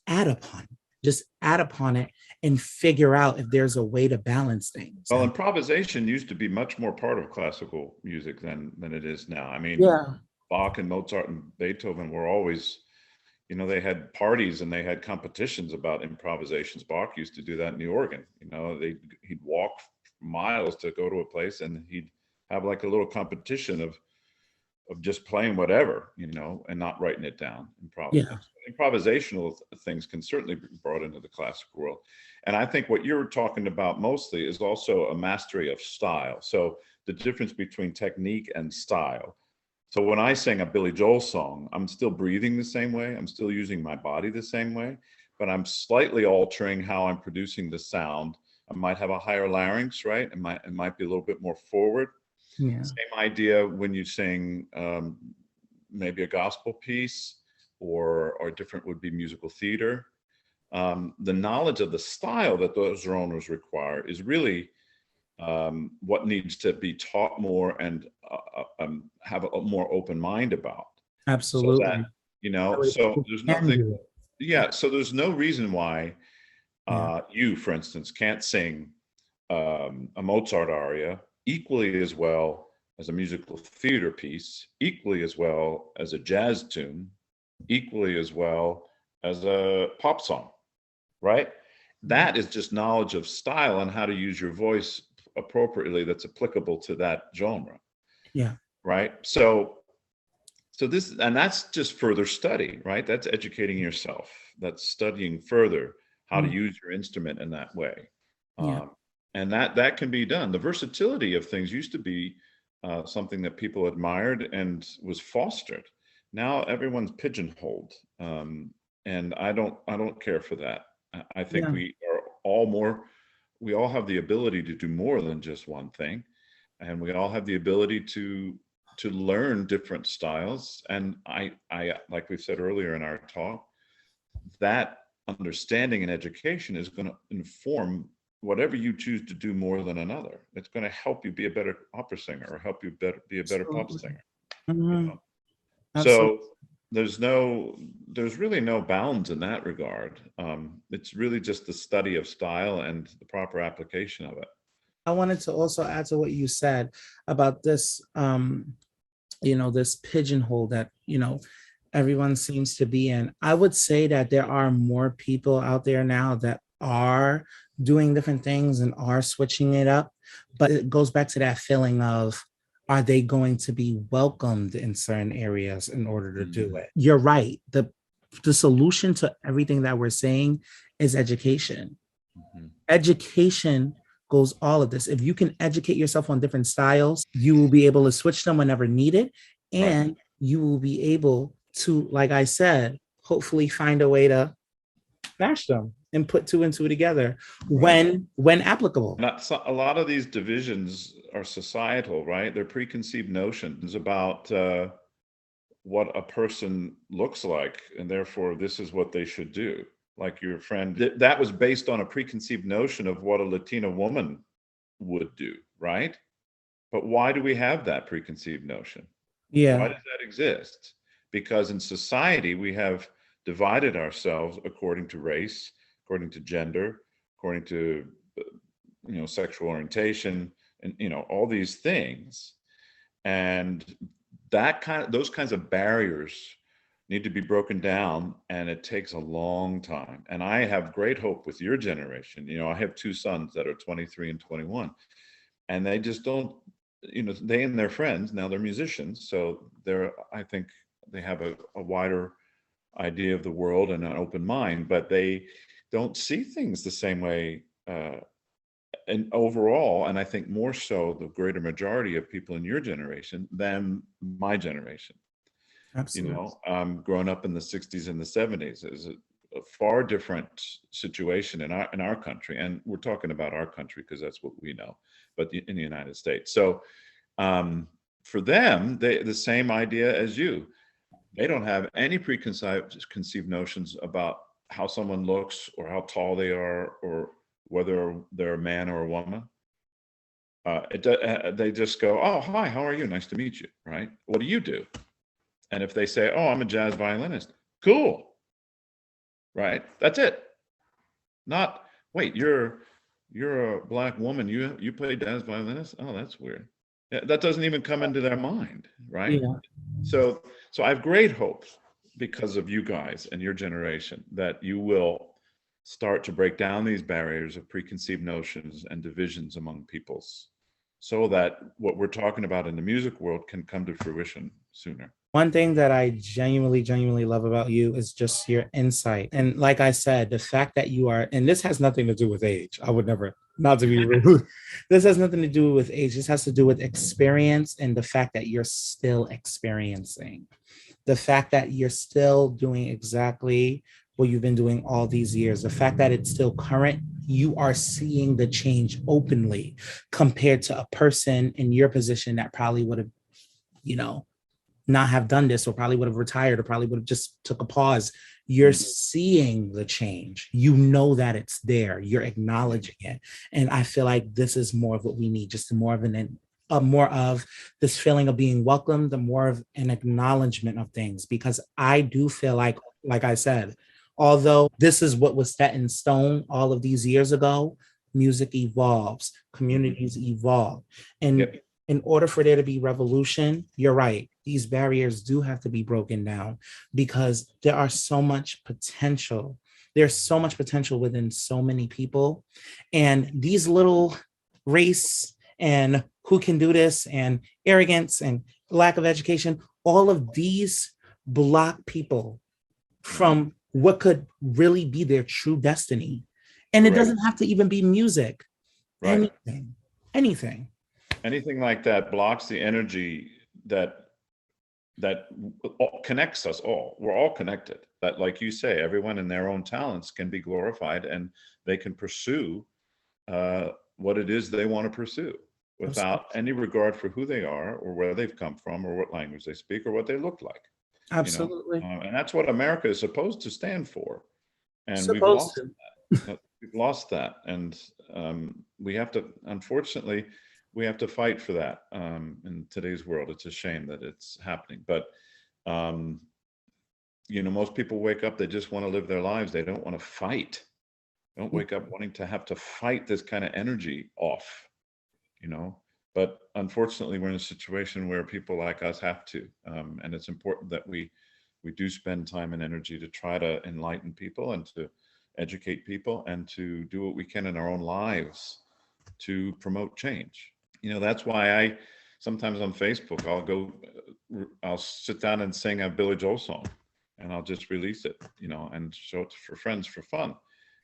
Add upon it. Just add upon it and figure out if there's a way to balance things. Well, improvisation used to be much more part of classical music than it is now. I mean, Yeah. Bach and Mozart and Beethoven were always, they had parties and they had competitions about improvisations. Bach used to do that in the organ. He'd walk miles to go to a place, and he'd have like a little competition of just playing whatever, and not writing it down. Yeah. Improvisational things can certainly be brought into the classical world. And I think what you're talking about mostly is also a mastery of style. So the difference between technique and style. So when I sing a Billy Joel song, I'm still breathing the same way. I'm still using my body the same way, but I'm slightly altering how I'm producing the sound. I might have a higher larynx, right? It might be a little bit more forward. Yeah. Same idea when you sing maybe a gospel piece, or different would be musical theater. The knowledge of the style that those genres require is really what needs to be taught more, and have a more open mind about, so that, Absolutely. That way so people there's can nothing, do it. yeah, so there's no reason why Yeah. you, for instance, can't sing a Mozart aria equally as well as a musical theater piece, equally as well as a jazz tune, equally as well as a pop song, right? Yeah. That is just knowledge of style and how to use your voice appropriately that's applicable to that genre, Yeah. right? So this, and that's just further study, right? That's educating yourself. That's studying further how to Yeah. use your instrument in that way. Yeah. Um, and that can be done. The versatility of things used to be something that people admired and was fostered. Now everyone's pigeonholed, and I don't care for that. I think Yeah. we all have the ability to do more than just one thing, and we all have the ability to learn different styles. And I like we've said earlier in our talk, that understanding and education is going to inform whatever you choose to do more than another, it's going to help you be a better opera singer or help you be a better pop Absolutely. singer. You Mhm. know? Absolutely. So there's really no bounds in that regard. It's really just the study of style and the proper application of it. I wanted to also add to what you said about this, this pigeonhole that, everyone seems to be in. I would say that there are more people out there now that are doing different things and are switching it up. But it goes back to that feeling of, are they going to be welcomed in certain areas in order to do Mm, it? You're right. The solution to everything that we're saying is education. mhm. Education goes all of this. If you can educate yourself on different styles, you will be able to switch them whenever needed. Right. And you will be able to, like I said, hopefully find a way to match them and put two and two together Right. when applicable. Not so, a lot of these divisions are societal, right? They're preconceived notions about what a person looks like, and therefore this is what they should do. Like your friend, that was based on a preconceived notion of what a Latina woman would do, right? But why do we have that preconceived notion? Why Yeah. does that exist? Because in society, we have divided ourselves according to race, according to gender, according to sexual orientation, and all these things. And those kinds of barriers need to be broken down, and it takes a long time. And I have great hope with your generation. I have two sons that are 23 and 21, and they just don't, they and their friends, now they're musicians, so I think they have a wider idea of the world and an open mind, but they don't see things the same way, and overall, and I think more so the greater majority of people in your generation than my generation. Absolutely. Growing up in the 60s and the 70s is a far different situation in our country, and we're talking about our country because that's what we know, but in the United States. So for them, the same idea as you. They don't have any preconceived notions about how someone looks or how tall they are or whether they're a man or a woman. They just go, "Oh, hi, how are you? Nice to meet you." Right? What do you do? And if they say, "Oh, I'm a jazz violinist," cool. Right? That's it. Not, wait, you're a black woman. You play jazz violinist? Oh, that's weird. Yeah, that doesn't even come into their mind, right? Yeah. So I have great hopes because of you guys and your generation that you will start to break down these barriers of preconceived notions and divisions among peoples so that what we're talking about in the music world can come to fruition sooner. One thing that I genuinely, genuinely love about you is just your insight. And like I said, the fact that you are, and this has nothing to do with age. I would never, not to be rude. This has nothing to do with age. This has to do with experience and the fact that you're still experiencing. The fact that you're still doing exactly what you've been doing all these years. The fact that it's still current, you are seeing the change openly compared to a person in your position that probably would have, you know, not have done this or probably would have retired or probably would have just took a pause. You're Mm. seeing the change. You know that it's there. You're acknowledging it. And I feel like this is more of what we need, just more of more of this feeling of being welcomed, the more of an acknowledgement of things. Because I do feel like I said, although this is what was set in stone all of these years ago, music evolves, Mhm. communities evolve. And Yep. in order for there to be revolution, you're right. These barriers do have to be broken down because there are so much potential. There's so much potential within so many people. And these little race and who can do this and arrogance and lack of education, all of these block people Right. from what could really be their true destiny. And it Correct. doesn't have to even be music, Right. anything, anything. Anything like that blocks the energy that connects us all. We're all connected. That, like you say, everyone in their own talents can be glorified, and they can pursue what it is they want to pursue without any regard for who they are or where they've come from or what language they speak or what they look like. Absolutely. And that's what America is supposed to stand for. And we've Supposed lost to. that. we've lost that, and we have to, unfortunately, we have to fight for that in today's world. It's a shame that it's happening, but um, most people wake up, they just want to live their lives. They don't want to fight. They don't wake up wanting to have to fight this kind of energy off, you know. But unfortunately, we're in a situation where people like us have to, and it's important that we do spend time and energy to try to enlighten people and to educate people and to do what we can in our own lives to promote change. That's why I sometimes on Facebook, I'll sit down and sing a Billy Joel song, and I'll just release it, and show it for friends for fun.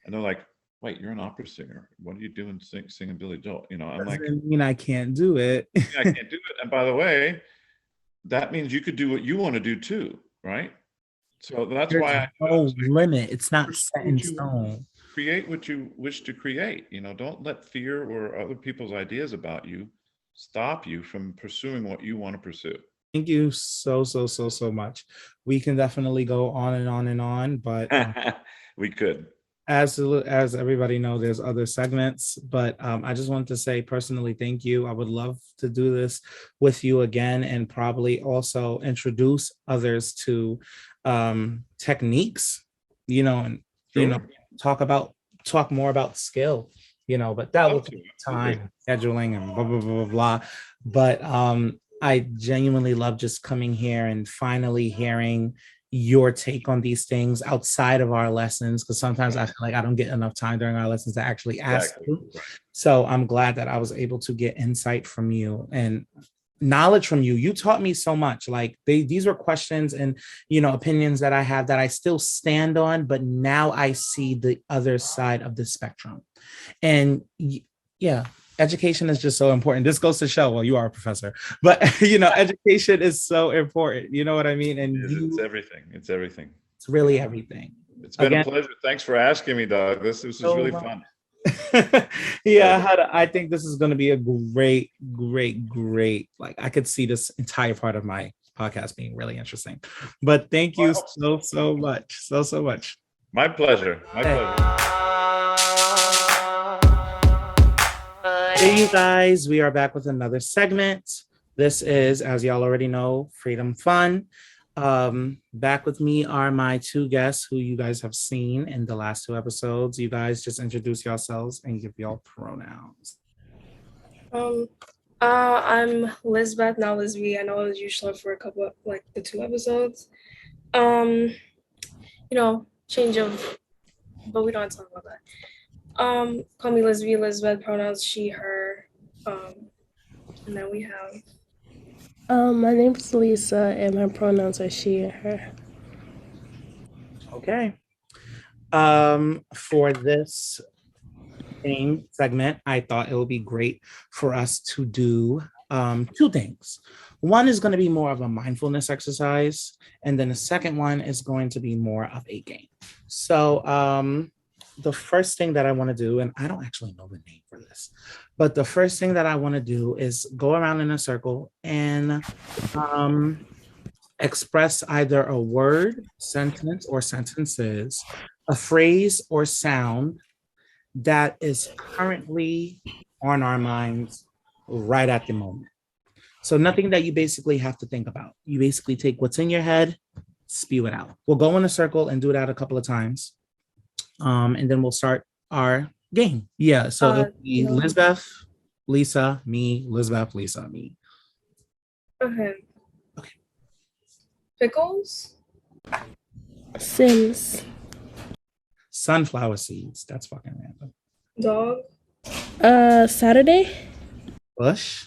And they're like, wait, you're an opera singer. What are you doing singing Billy Joel? I'm like, Doesn't mean I can't do it. yeah, I can't do it. And by the way, that means you could do what you want to do too, right? So that's There's why no limit. It's not Pursue set in what you stone. create what you wish to create. Don't let fear or other people's ideas about you stop you from pursuing what you want to pursue. Thank you so much. We can definitely go on and on and on, but We could. as everybody know, there's other segments. But I just wanted to say personally, thank you. I would love to do this with you again, and probably also introduce others to techniques, and Sure. talk more about skill, but that will Love to, take absolutely. time, scheduling, and blah blah blah blah blah. But I genuinely love just coming here and finally hearing your take on these things outside of our lessons, because sometimes I feel like I don't get enough time during our lessons to actually ask Exactly. you. So I'm glad that I was able to get insight from you and knowledge from you. You taught me so much. Like these were questions and opinions that I have that I still stand on, but now I see the other side of the spectrum. And yeah, education is just so important. This goes to show, well, you are a professor, but education is so important. You know what I mean? And It's everything. It's everything. it's really everything. It's been Again, a pleasure. Thanks for asking me, Doug. This was so really much. fun. Yeah, I think this is going to be a great, like I could see this entire part of my podcast being really interesting. But thank you so much. So much. My pleasure. My pleasure. Hey, you guys, we are back with another segment. This is, as y'all already know, Freedom Fun. Back with me are my two guests who you guys have seen in the last two episodes. You guys just introduce yourselves and give y'all pronouns. I'm Lisbeth, not Lisby. I know I was usually for a couple of the two episodes. Change of, but we don't talk about that. Call me Lisby, Lisbeth, pronouns she, her. And then we have My name's Lisa, and my pronouns are she and her. Okay. For this theme segment, I thought it would be great for us to do two things. One is going to be more of a mindfulness exercise, and then the second one is going to be more of a game. So the first thing that I want to do, and I don't actually know the name for this, but the first thing that I want to do is go around in a circle and express either a word, sentence, or sentences, a phrase or sound that is currently on our minds right at the moment. So nothing that you basically have to think about. You basically take what's in your head, spew it out. We'll go in a circle and do that a couple of times. And then we'll start our game. Yeah, so it'll be Lisbeth, Lisa, me, Lisbeth, Lisa, me. okay. Pickles, Sims. Sunflower seeds. That's fucking random. dog, Saturday. Bush.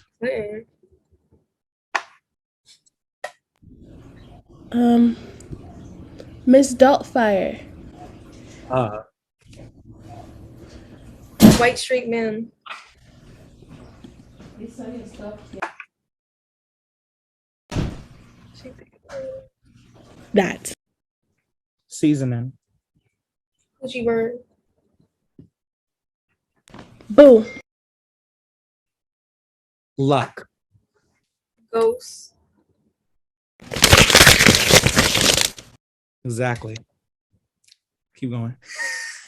Miss Doubtfire. white straight man, That. Seasoning. Gucci bird, Boo. Luck. ghost, Exactly. Keep going.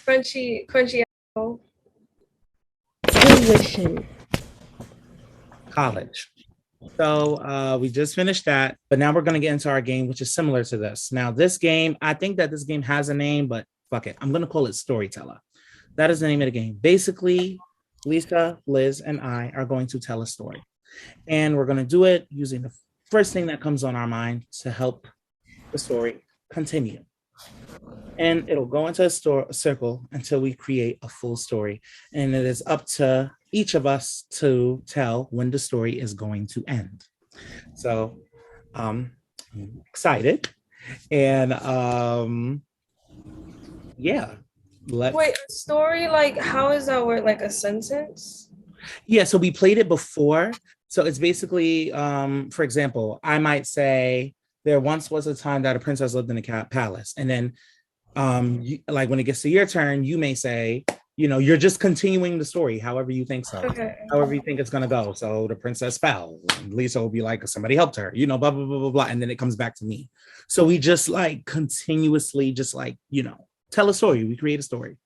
crunchy Tuition. College. So we just finished that, but now we're going to get into our game, which is similar to this. Now, this game, I think that this game has a name, but fuck it. I'm going to call it Storyteller. That is the name of the game. Basically, Lisa, Liz, and I are going to tell a story. And we're going to do it using the first thing that comes on our mind to help the story continue. And it'll go into a circle until we create a full story. And it is up to each of us to tell when the story is going to end. So I'm excited. And yeah. Wait, a story, like, how is that word? Like a sentence? Yeah, so we played it before. So it's basically, for example, I might say, there once was a time that a princess lived in a palace. And then like when it gets to your turn, you may say, you're just continuing the story, however you think so. Okay. However you think it's gonna go. So the princess fell. And Lisa will be like, somebody helped her, blah, blah, blah, blah, blah. And then it comes back to me. So we just like continuously just like, tell a story. We create a story.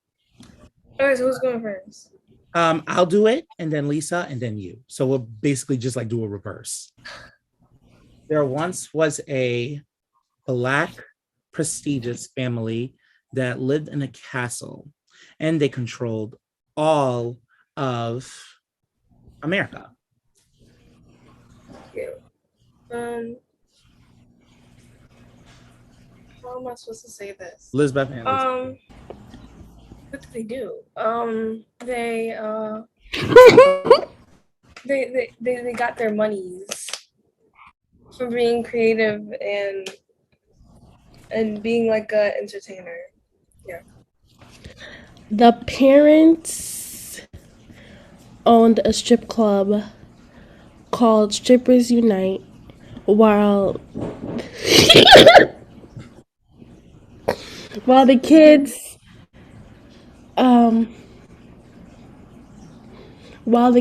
Okay, so who's going first? I'll do it, and then Lisa, and then you. So we'll basically just like do a reverse. There once was a Black prestigious family that lived in a castle, and they controlled all of America. Yeah. How am I supposed to say this? Elizabeth and Lisa. What did they do? They got their monies from being creative and being like a entertainer. Yeah. The parents owned a strip club called Strippers Unite, while the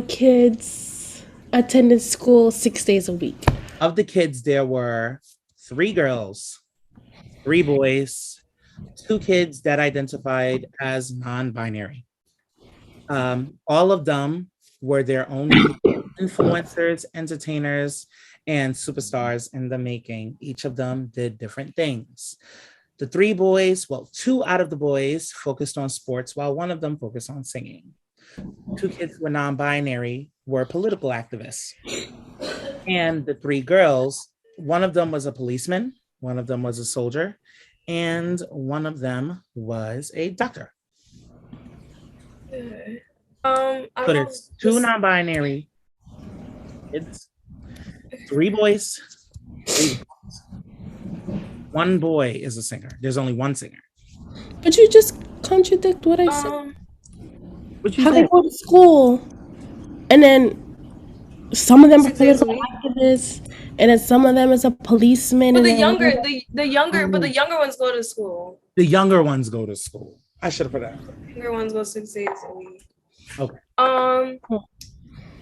kids attended school 6 days a week. Of the kids, there were 3 girls, 3 boys, 2 kids that identified as non-binary. All of them were their own influencers, entertainers, and superstars in the making. Each of them did different things. The 3 boys, 2 out of the boys focused on sports, while one of them focused on singing. 2 kids who were non-binary were political activists. And the 3 girls, one of them was a policeman, one of them was a soldier, and one of them was a doctor. So there's 2 non-binary kids, 3 boys, 3 girls. 1 boy is a singer. There's only 1 singer. But you just contradict what I said. What you How say? they go to school, and then some of them are political activists, and then some of them is a policeman. But and the younger ones go to school. The younger ones go to school. I should have put that. The younger ones go 6 days a week. Okay.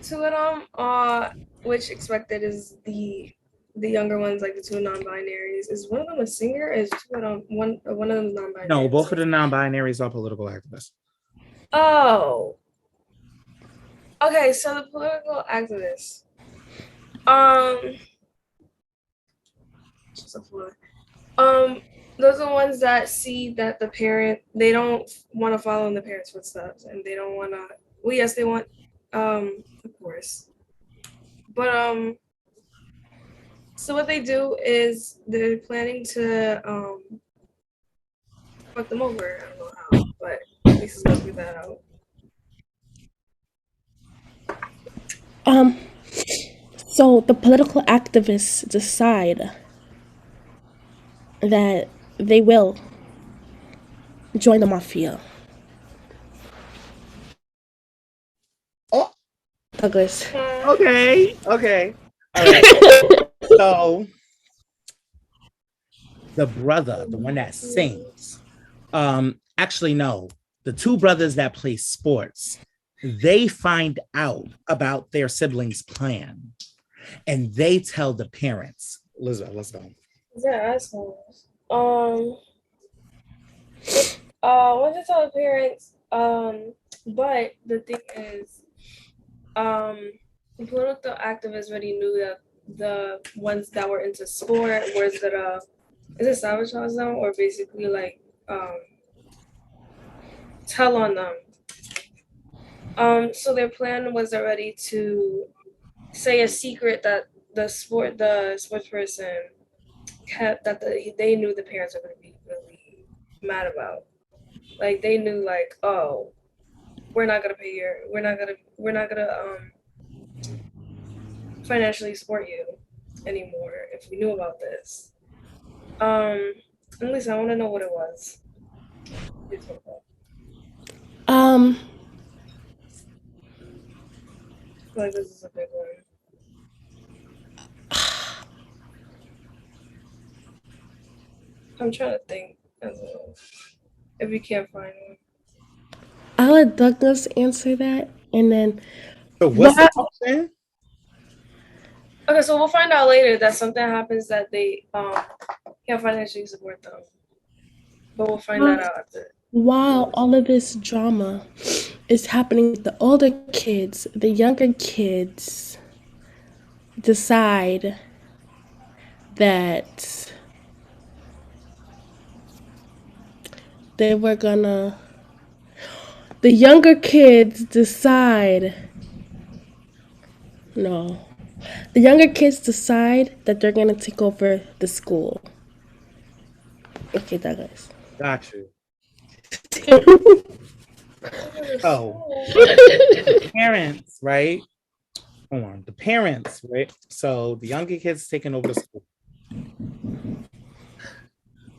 2 of them, which expected is the younger ones, like the 2 non-binaries. Is one of them a singer? Is 2 of them one of them is non-binary? No, both of the non-binaries are political activists. Oh. Okay, so the political activists. Those are the ones that see that the parent, they don't want to follow in the parents' footsteps, and they don't want to. Well, yes, they want, of course, but so what they do is they're planning to fuck them over. I don't know how, but Lisa's gonna figure that out. So the political activists decide that they will join the mafia. Oh. Douglas. Okay. All right. So the brother, the one that sings, actually no, the 2 brothers that play sports, they find out about their siblings' plan, and they tell the parents. Elizabeth, let's go. They're assholes. Once they tell the parents, But the thing is, the political activists already knew that the ones that were into sport was gonna, is it sabotage them or basically like tell on them. So their plan was already to say a secret that the sports person kept, that they knew the parents were gonna be really mad about. Like they knew, like, oh, we're not gonna pay your, we're not gonna financially support you anymore if we knew about this. At least I want to know what it was. Um, I feel like this is a big one. I'm trying to think as well, if you can't find one. I'll let Douglas answer that, and then So what's the Wow. question? Okay, so we'll find out later that something happens that they can't financially support them. But we'll find that out after. while all of this drama is happening, the older kids, the younger kids decide that they were gonna. The younger kids decide. No. The younger kids decide that they're gonna take over the school. Okay, Douglas. Got you. Oh. Parents, right? Hold on. The parents, right? So the younger kids taking over the school.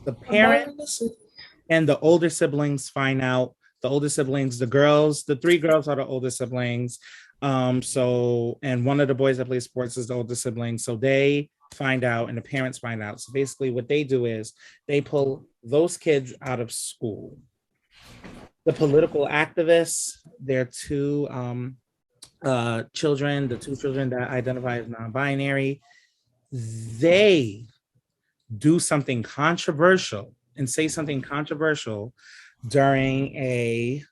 The parents and the older siblings find out. The older siblings, the girls, the three girls are the older siblings. So, and one of the boys that plays sports is the older sibling. So they find out and the parents find out. So basically what they do is they pull those kids out of school. The political activists, their two children, the two children that identify as non-binary, they do something controversial and say something controversial during a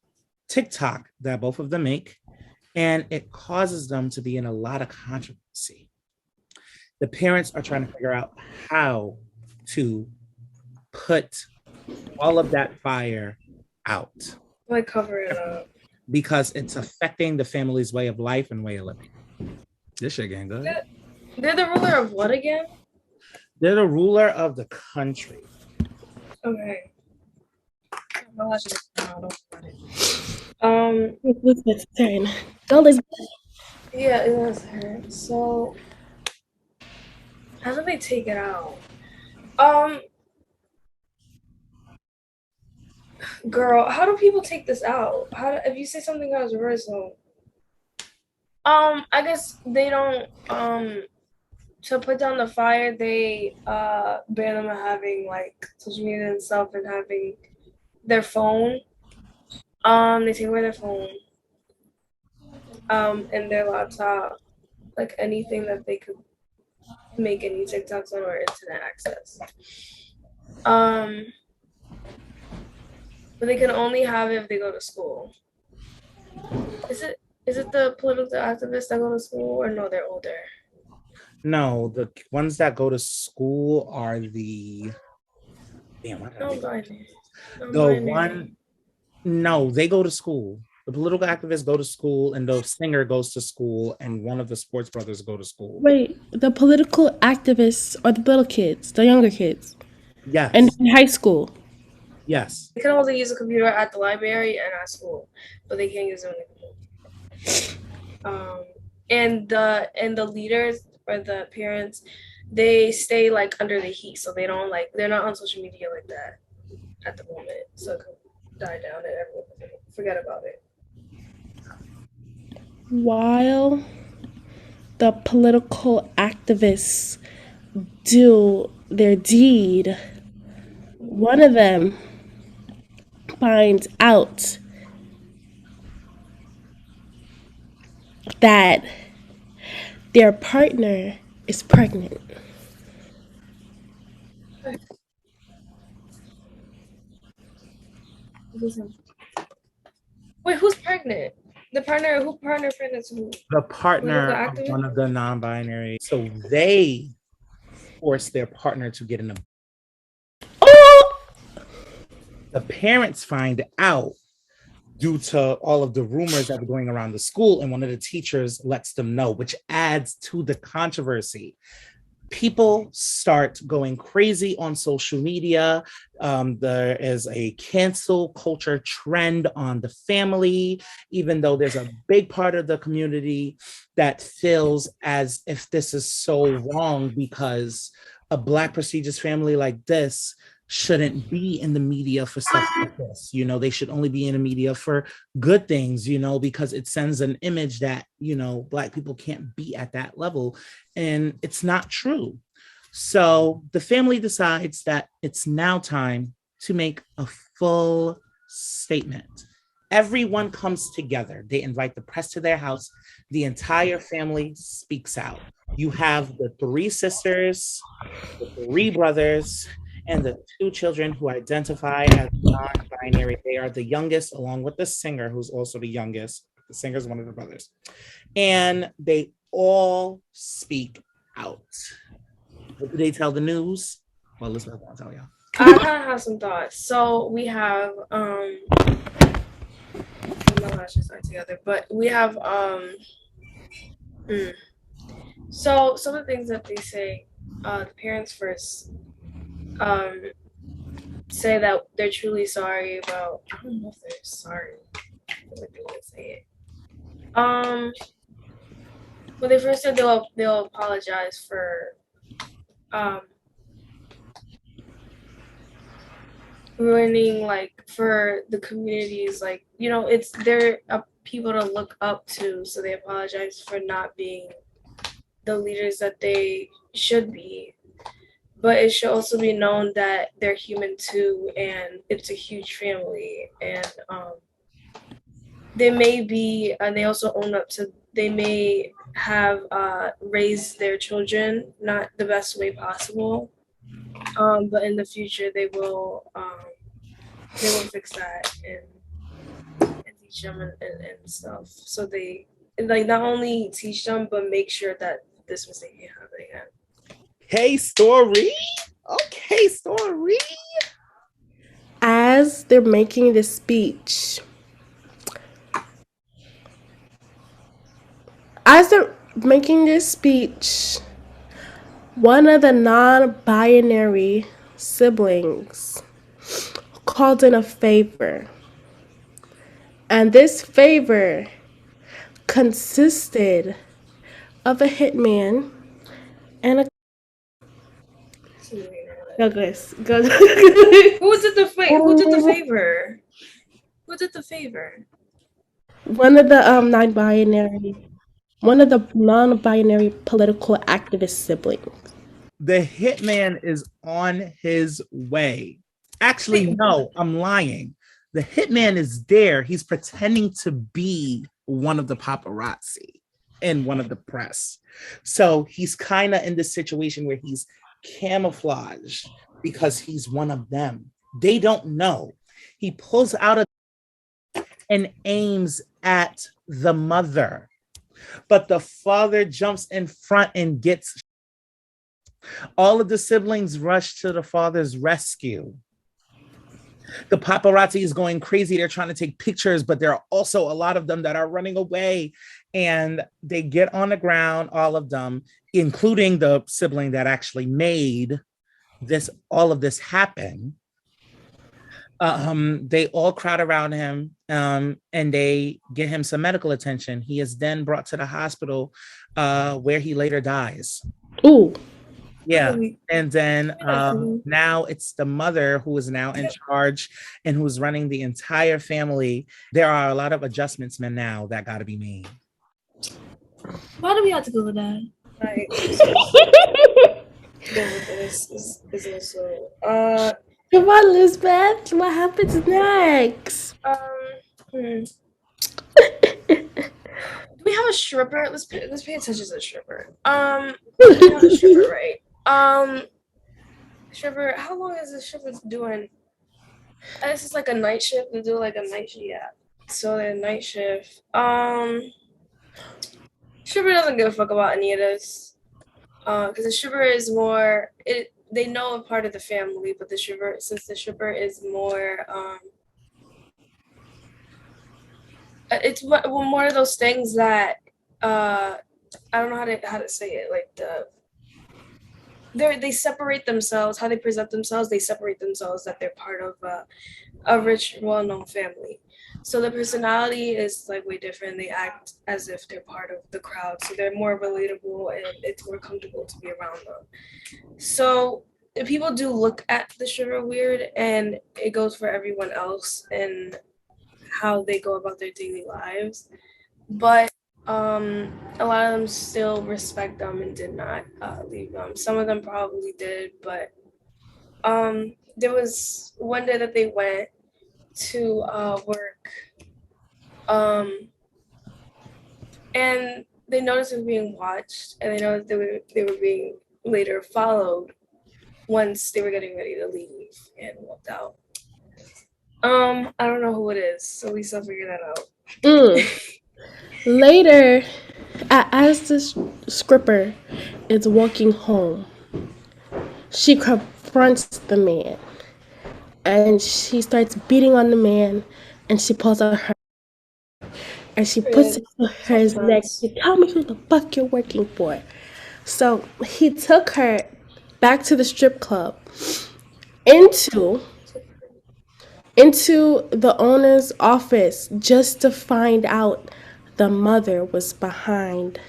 TikTok that both of them make, and it causes them to be in a lot of controversy. The parents are trying to figure out how to put all of that fire out. Like cover it up. Because it's affecting the family's way of life and way of living. This shit getting good. They're the ruler of what again? They're the ruler of the country. Okay. Elizabeth's turn. Go, Elizabeth. Yeah, it was her. So how do they take it out? Girl, how do people take this out? If you say something controversial? I guess they don't. To put down the fire, they ban them from having like social media and stuff, and having their phone. They take away their phone. And their laptop, like anything that they could make any TikToks on or internet access. But they can only have it if they go to school. Is it the political activists that go to school, or no, they're older? No, the ones that go to school are the damn. No, they go to school. The political activists go to school, and the singer goes to school, and one of the sports brothers go to school. Wait, the political activists are the little kids, the younger kids. Yes. And in high school. Yes. They can only use a computer at the library and at school, but they can't use it when and the leaders or the parents, they stay like under the heat, so they're not on social media like that at the moment, so it could die down and everyone forget about it. While the political activists do their deed, one of them finds out that their partner is pregnant. Wait, who's pregnant? The partner, who partner pregnant to who? The partner of activist? one of the non-binary. So they force their partner to get in a. Oh, The parents find out due to all of the rumors that were going around the school, and one of the teachers lets them know, which adds to the controversy. People start going crazy on social media. There is a cancel culture trend on the family, even though there's a big part of the community that feels as if this is so wrong because a Black prestigious family like this shouldn't be in the media for stuff like this. You know, they should only be in the media for good things, you know, because it sends an image that, you know, Black people can't be at that level. And it's not true. So the family decides that it's now time to make a full statement. Everyone comes together. They invite the press to their house. The entire family speaks out. You have the 3 sisters, the 3 brothers, and the 2 children who identify as non-binary. They are the youngest, along with the singer, who's also the youngest. The singer is one of the brothers. And they all speak out. What do they tell the news? Well, Elizabeth won't tell y'all. I kind of have some thoughts. So we have my lashes are together, but we have so some of the things that they say, the parents first say that they're truly sorry about. I don't know if they're sorry. I feel like they wouldn't say it. But they first said they'll apologize for ruining, like, for the communities, like, you know, it's they're people to look up to, so they apologize for not being the leaders that they should be. But it should also be known that they're human too, and it's a huge family, and they may be, and they also own up to, they may have raised their children not the best way possible, but in the future they will fix that and teach them and stuff. So they, like, not only teach them but make sure that this mistake can't happen again. Okay, story. Okay, story. as they're making this speech, one of the non-binary siblings called in a favor. And this favor consisted of a hitman and a Go, guys. Go. Who did the favor? Who did the favor? One of the non-binary political activist siblings. The hitman is on his way. Actually, no, I'm lying. The hitman is there. He's pretending to be one of the paparazzi in one of the press. So he's kind of in this situation where he's camouflaged because he's one of them. They don't know. He pulls out and aims at the mother, but the father jumps in front and gets. All of the siblings rush to the father's rescue. The paparazzi is going crazy. They're trying to take pictures, but there are also a lot of them that are running away. And they get on the ground, all of them, including the sibling that actually made all of this happen. They all crowd around him and they get him some medical attention. He is then brought to the hospital where he later dies. Ooh. Yeah. And then now it's the mother who is now in charge and who's running the entire family. There are a lot of adjustments now that got to be made. Why do we have to go with that? Like, this is also Come on, Lisbeth. What happens next? Do we have a stripper? Let's pay attention to the stripper. We have a stripper, right? Stripper. How long is the stripper doing? This is like a night shift. To do like a night shift. Yeah. So their night shift. Stripper doesn't give a fuck about any of this. Because the stripper is more they know a part of the family, but since the stripper is more it's more of those things that I don't know how to say it, like they separate themselves, how they present themselves, they separate themselves that they're part of a rich, well-known family. So the personality is like way different. They act as if they're part of the crowd, so they're more relatable and it's more comfortable to be around them. So people do look at the stripper weird, and it goes for everyone else and how they go about their daily lives. But a lot of them still respect them and did not leave them. Some of them probably did, but there was one day that they went to work, and they noticed they were being watched, and they noticed they were being later followed once they were getting ready to leave and walked out. I don't know who it is, so we still figure that out. Later, as the stripper is walking home, she confronts the man and she starts beating on the man, and she pulls out her and she puts it to his neck. Tell me who the fuck you're working for. So he took her back to the strip club into the owner's office just to find out the mother was behind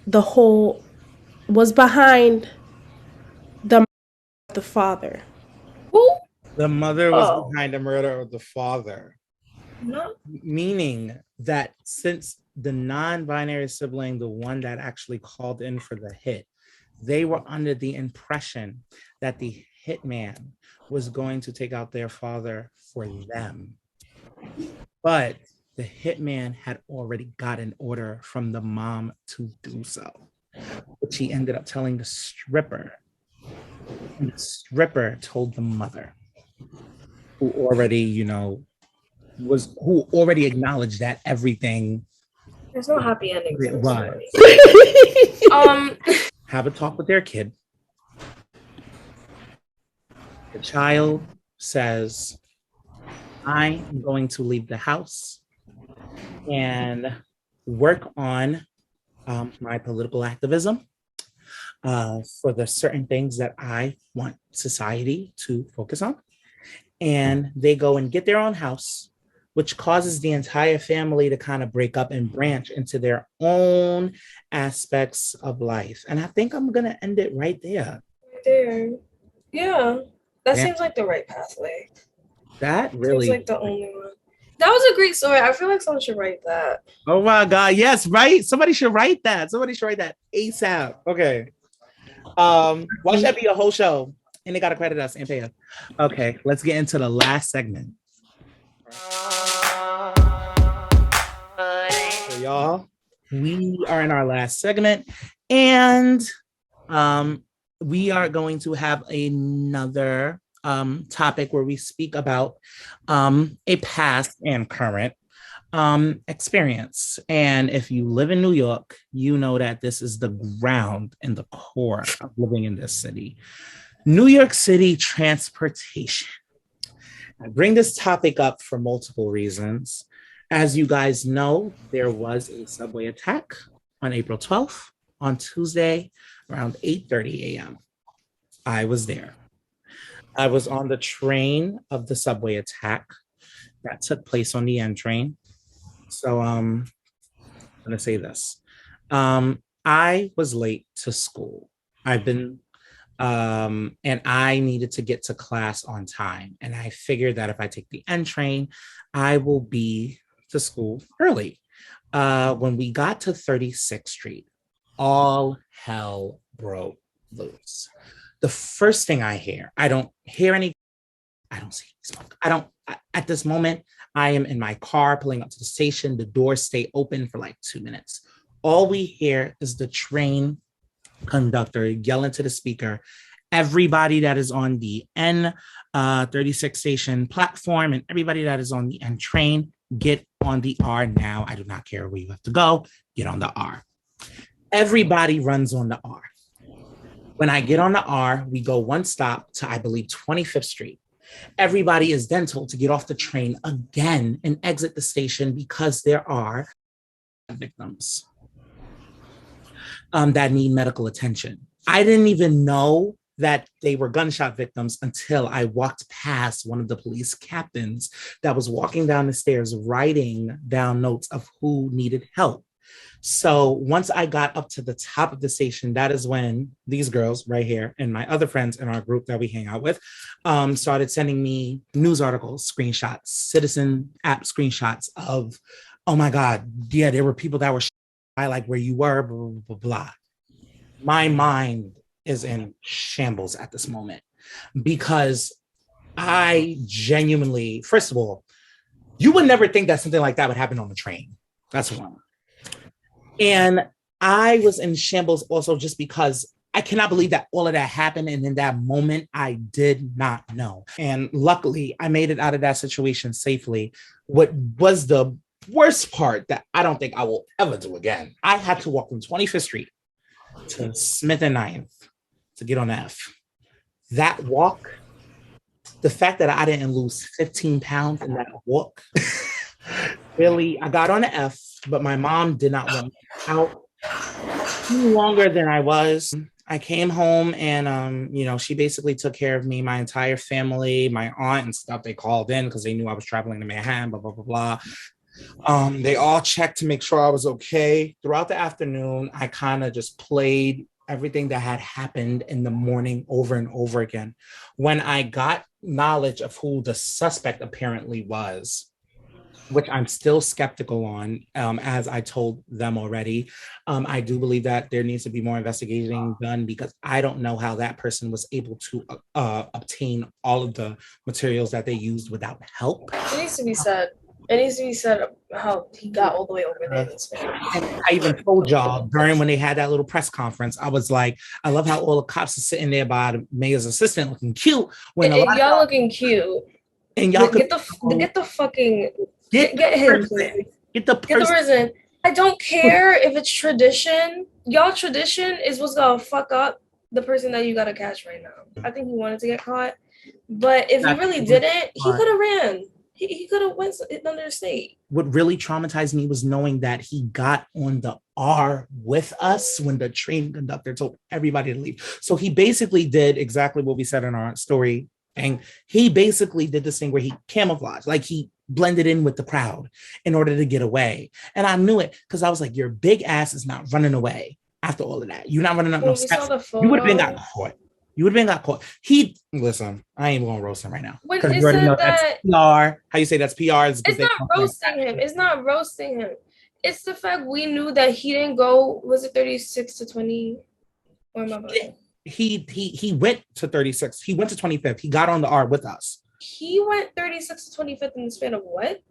the father. Who? The mother was behind the murder of the father. No. Meaning that since the non-binary sibling, the one that actually called in for the hit, they were under the impression that the hitman was going to take out their father for them. But the hitman had already got an order from the mom to do so, which he ended up telling the stripper. And the stripper told the mother, who already, who already acknowledged that everything. There's no happy ending. It was. Have a talk with their kid. The child says, I am going to leave the house and work on my political activism for the certain things that I want society to focus on. And they go and get their own house, which causes the entire family to kind of break up and branch into their own aspects of life. And I think I'm going to end it right there. Right there. Yeah. That seems like the right pathway. That really seems like the only one. That was a great story. I feel like someone should write that. Oh my God. Yes, right. Somebody should write that. ASAP. Okay. Why should that be a whole show? And they gotta credit us and pay us. Okay, let's get into the last segment. So y'all, we are in our last segment, and we are going to have another topic where we speak about a past and current experience. And if you live in New York, you know that this is the ground and the core of living in this city. New York City transportation. I bring this topic up for multiple reasons. As you guys know, there was a subway attack on April 12th on Tuesday around 8:30 a.m. I was there. I was on the train of the subway attack that took place on the N train. So I'm going to say this. I was late to school. And I needed to get to class on time. And I figured that if I take the N train, I will be to school early. When we got to 36th Street, all hell broke loose. The first thing I hear, I don't hear any, I don't see smoke. At this moment, I am in my car pulling up to the station. The doors stay open for like 2 minutes. All we hear is the train conductor yell into the speaker, Everybody that is on the N36 station platform and everybody that is on the N train, get on the R now. I do not care where you have to go, get on the R. Everybody runs on the R. When I get on the R, we go one stop to, I believe, 25th Street. Everybody is then told to get off the train again and exit the station because there are victims that need medical attention. I didn't even know that they were gunshot victims until I walked past one of the police captains that was walking down the stairs writing down notes of who needed help. So once I got up to the top of the station, that is when these girls right here and my other friends in our group that we hang out with started sending me news articles, screenshots, citizen app screenshots of, oh my God, yeah, there were people that were I like where you were, blah, blah, blah, blah. My mind is in shambles at this moment because I genuinely, first of all, you would never think that something like that would happen on the train. That's one. And I was in shambles also just because I cannot believe that all of that happened. And in that moment, I did not know. And luckily, I made it out of that situation safely. What was the worst part that I don't think I will ever do again? I had to walk from 25th Street to Smith and 9th to get on the F. That walk, the fact that I didn't lose 15 pounds in that walk, really, I got on the F, but my mom did not want me out longer than I was. I came home and, she basically took care of me, my entire family, my aunt and stuff. They called in because they knew I was traveling to Manhattan, blah, blah, blah, blah. They all checked to make sure I was okay. Throughout the afternoon, I kind of just played everything that had happened in the morning over and over again. When I got knowledge of who the suspect apparently was, which I'm still skeptical on, as I told them already. I do believe that there needs to be more investigating done because I don't know how that person was able to obtain all of the materials that they used without help. It needs to be said. It needs to be said how he got all the way over there. And I even told y'all during when they had that little press conference, I was like, I love how all the cops are sitting there by the mayor's assistant looking cute. When y'all looking cute. And y'all get the fucking get him. Get the person. I don't care if it's tradition. Y'all tradition is what's gonna fuck up the person that you gotta catch right now. I think he wanted to get caught, but if he really didn't, he could have ran. He could have went under state. What really traumatized me was knowing that he got on the R with us when the train conductor told everybody to leave. So he basically did exactly what we said in our story. And he basically did this thing where he camouflaged, like he blended in with the crowd in order to get away. And I knew it because I was like, your big ass is not running away after all of that. You're not running up no steps. You would have been got caught. Listen, I ain't even gonna roast him right now. When you said that PR, how you say that's PR? It's not roasting him. It's not roasting him. It's the fact we knew that he didn't go, was it 36 to 20? Or am I about to? He went to 36. He went to 25th. He got on the R with us. He went 36 to 25th in the span of what?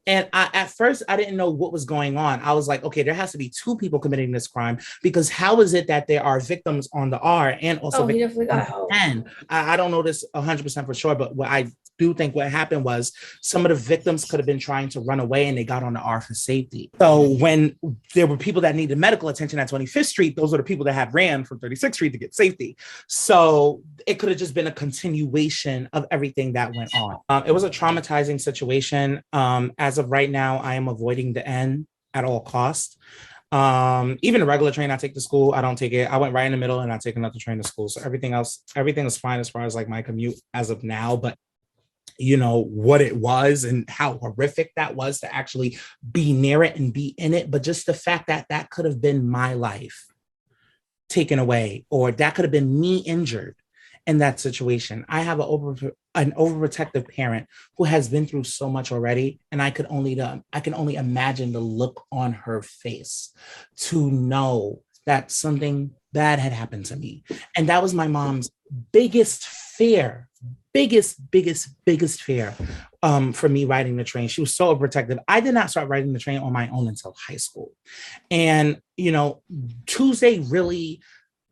And at first, I didn't know what was going on. I was like, okay, there has to be two people committing this crime because how is it that there are victims on the R and also he definitely got help. And I don't know this 100% for sure, but what I do think what happened was some of the victims could have been trying to run away and they got on the R for safety. So when there were people that needed medical attention at 25th Street, those are the people that had ran from 36th Street to get safety. So it could have just been a continuation of everything that went on. It was a traumatizing situation. As of right now, I am avoiding the N at all costs. Even a regular train I take to school, I don't take it. I went right in the middle and I take another train to school. So everything is fine as far as like my commute as of now. But what it was and how horrific that was to actually be near it and be in it. But just the fact that that could have been my life taken away, or that could have been me injured in that situation. I have an overprotective parent who has been through so much already. And I can only imagine the look on her face to know that something bad had happened to me. And that was my mom's biggest fear for me riding the train. She was so overprotective. I did not start riding the train on my own until high school. And, Tuesday really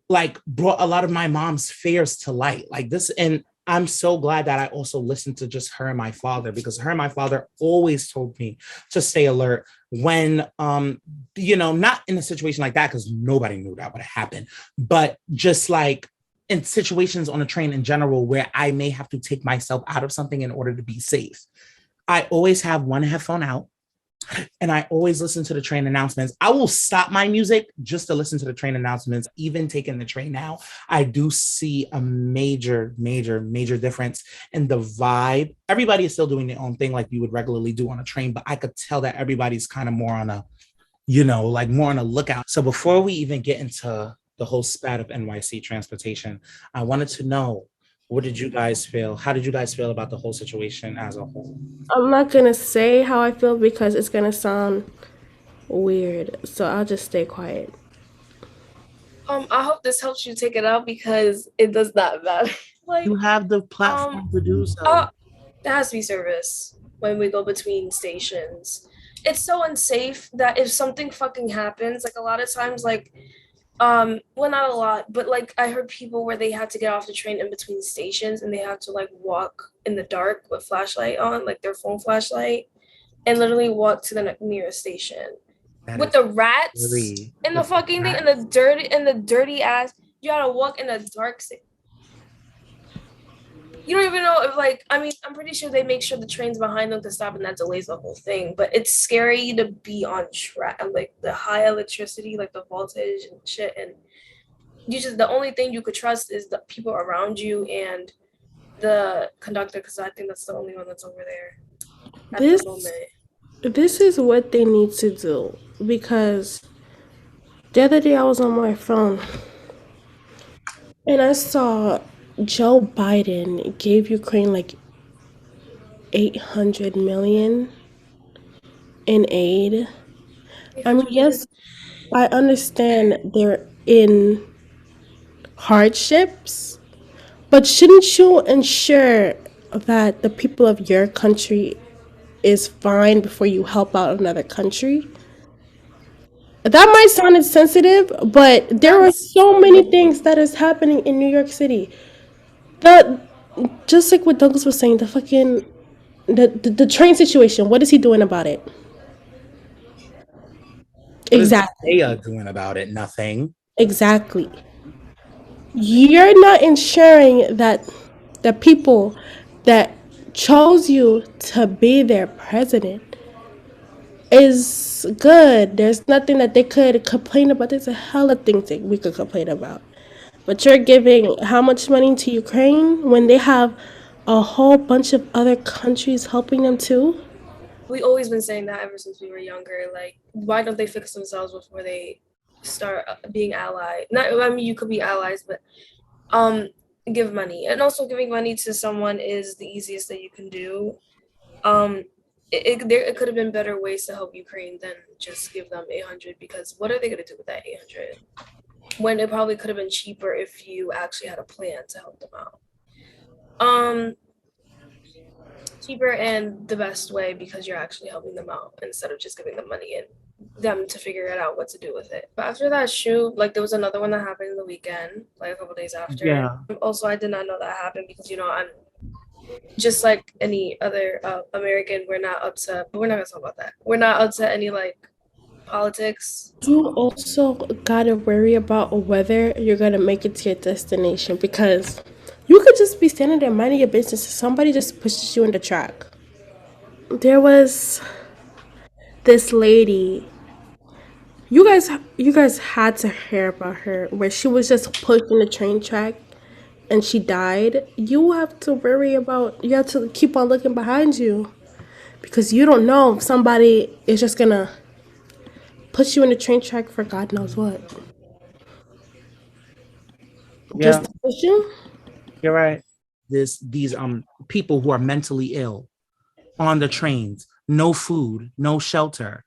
like brought a lot of my mom's fears to light. Like this, and I'm so glad that I also listened to just her and my father, because her and my father always told me to stay alert when not in a situation like that, because nobody knew that would happen, but just like in situations on a train in general where I may have to take myself out of something in order to be safe. I always have one headphone out, and I always listen to the train announcements. I will stop my music just to listen to the train announcements. Even taking the train now, I do see a major, major, major difference in the vibe. Everybody is still doing their own thing like you would regularly do on a train, but I could tell that everybody's kind of more on a, like more on a lookout. So before we even get into the whole spat of NYC transportation, I wanted to know, what did you guys feel? How did you guys feel about the whole situation as a whole? I'm not gonna say how I feel because it's gonna sound weird. So I'll just stay quiet. I hope this helps you take it out because it does not matter. Like, You have the platform to do so. there has to be service when we go between stations. It's so unsafe that if something fucking happens, like a lot of times, like, well, not a lot, but like I heard people where they had to get off the train in between stations and they had to like walk in the dark with flashlight on, like their phone flashlight, and literally walk to the nearest station. That With is the rats really- and the with the fucking thing and the dirty ass, you gotta walk in the dark. You don't even know if, like, I mean, I'm pretty sure they make sure the train's behind them to stop, and that delays the whole thing. But it's scary to be on track, like the high electricity, like the voltage and shit. And the only thing you could trust is the people around you and the conductor, because I think that's the only one that's over there at This the moment. this is what they need to do, because the other day I was on my phone and I saw Joe Biden gave Ukraine like 800 million in aid. I mean, yes, I understand they're in hardships, but shouldn't you ensure that the people of your country is fine before you help out another country? That might sound insensitive, but there are so many things that is happening in New York City. The just like what Douglas was saying, the train situation. What is he doing about it? What is Exactly. they are doing about it? Nothing. Exactly. You're not ensuring that the people that chose you to be their president is good. There's nothing that they could complain about. There's a hell of things that we could complain about. But you're giving how much money to Ukraine when they have a whole bunch of other countries helping them too? We always been saying that ever since we were younger. Like, why don't they fix themselves before they start being allied? Not, I mean, you could be allies, but give money. And also, giving money to someone is the easiest that you can do. It could have been better ways to help Ukraine than just give them 800, because what are they going to do with that 800 when it probably could have been cheaper if you actually had a plan to help them out. Cheaper and the best way, because you're actually helping them out instead of just giving them money and them to figure it out what to do with it. But after that shoot, like, there was another one that happened in the weekend, like a couple days after. Yeah. Also, I did not know that happened because, I'm just like any other American. We're not upset, but we're not gonna talk about that. We're not upset any like politics. You also gotta worry about whether you're gonna make it to your destination, because you could just be standing there minding your business. Somebody just pushes you in the track. There was this lady. You guys had to hear about her, where she was just pushed in the train track and she died. You have to worry about. You have to keep on looking behind you, because you don't know if somebody is just gonna push you in the train track for God knows what. Yeah, Just to push you. you're right. These people who are mentally ill on the trains, no food, no shelter,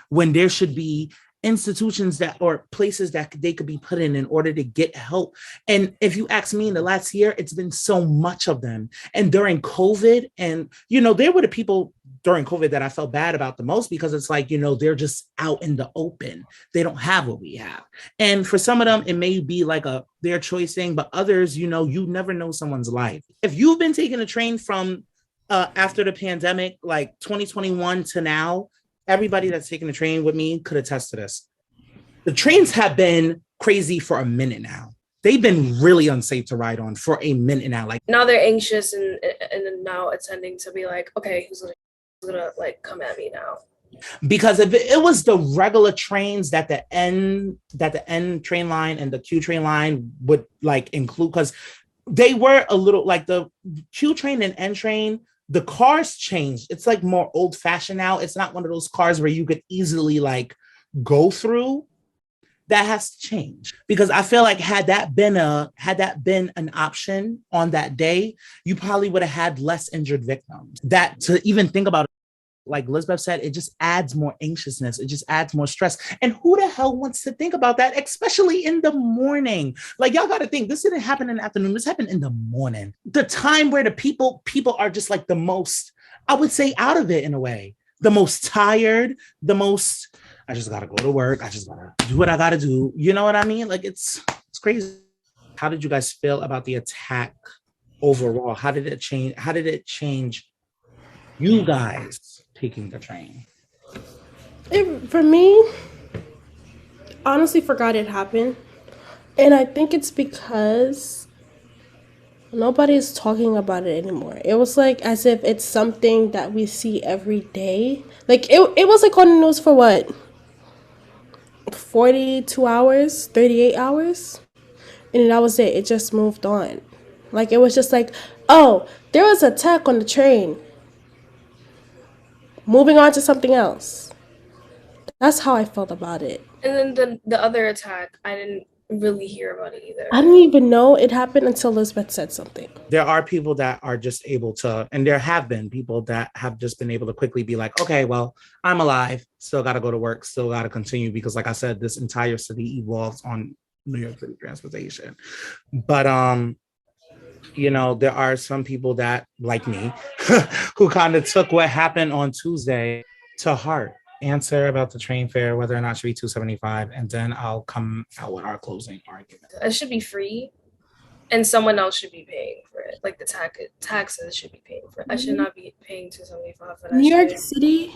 when there should be institutions that, or places that they could be put in order to get help. And if you ask me, in the last year, it's been so much of them. And during COVID, and there were the people during COVID that I felt bad about the most, because it's like, they're just out in the open. They don't have what we have. And for some of them, it may be like their choice thing, but others, you never know someone's life. If you've been taking a train from after the pandemic, like 2021 to now, everybody that's taking the train with me could attest to this. The trains have been crazy for a minute now. They've been really unsafe to ride on for a minute now. Like, now they're anxious and now attending to be like, okay, who's gonna like come at me now? Because if it was the regular trains that the N train line and the Q train line would like include, because they were a little like the Q train and N train, the cars changed. It's like more old fashioned now. It's not one of those cars where you could easily like go through. That has to change, because I feel like had that been an option on that day, you probably would have had less injured victims. That, to even think about it, like Lisbeth said, it just adds more anxiousness. It just adds more stress. And who the hell wants to think about that, especially in the morning? Like, y'all got to think, this didn't happen in the afternoon. This happened in the morning. The time where the people are just like the most, I would say, out of it in a way. The most tired, the most, I just got to go to work. I just got to do what I got to do. You know what I mean? Like, it's crazy. How did you guys feel about the attack overall? How did it change you guys taking the train? For me, honestly forgot it happened. And I think it's because nobody's talking about it anymore. It was like as if it's something that we see every day. Like it was like on the news for what? 42 hours, 38 hours. And that was it. It just moved on. Like it was just like, oh, there was an attack on the train. Moving on to something else. That's how I felt about it. And then the other attack, I didn't really hear about it either. I didn't even know it happened until Elizabeth said something. There are people that are just able to, and there have been people that have just been able to quickly be like, okay, well, I'm alive, still got to go to work, still got to continue, because like I said, this entire city evolves on New York City transportation. But, there are some people that, like me, who kind of took what happened on Tuesday to heart. Answer about the train fare, whether or not it should be $275, and then I'll come out with our closing argument. It should be free, and someone else should be paying for it. Like the taxes should be paying for it. I should not be paying $275 for that. New York City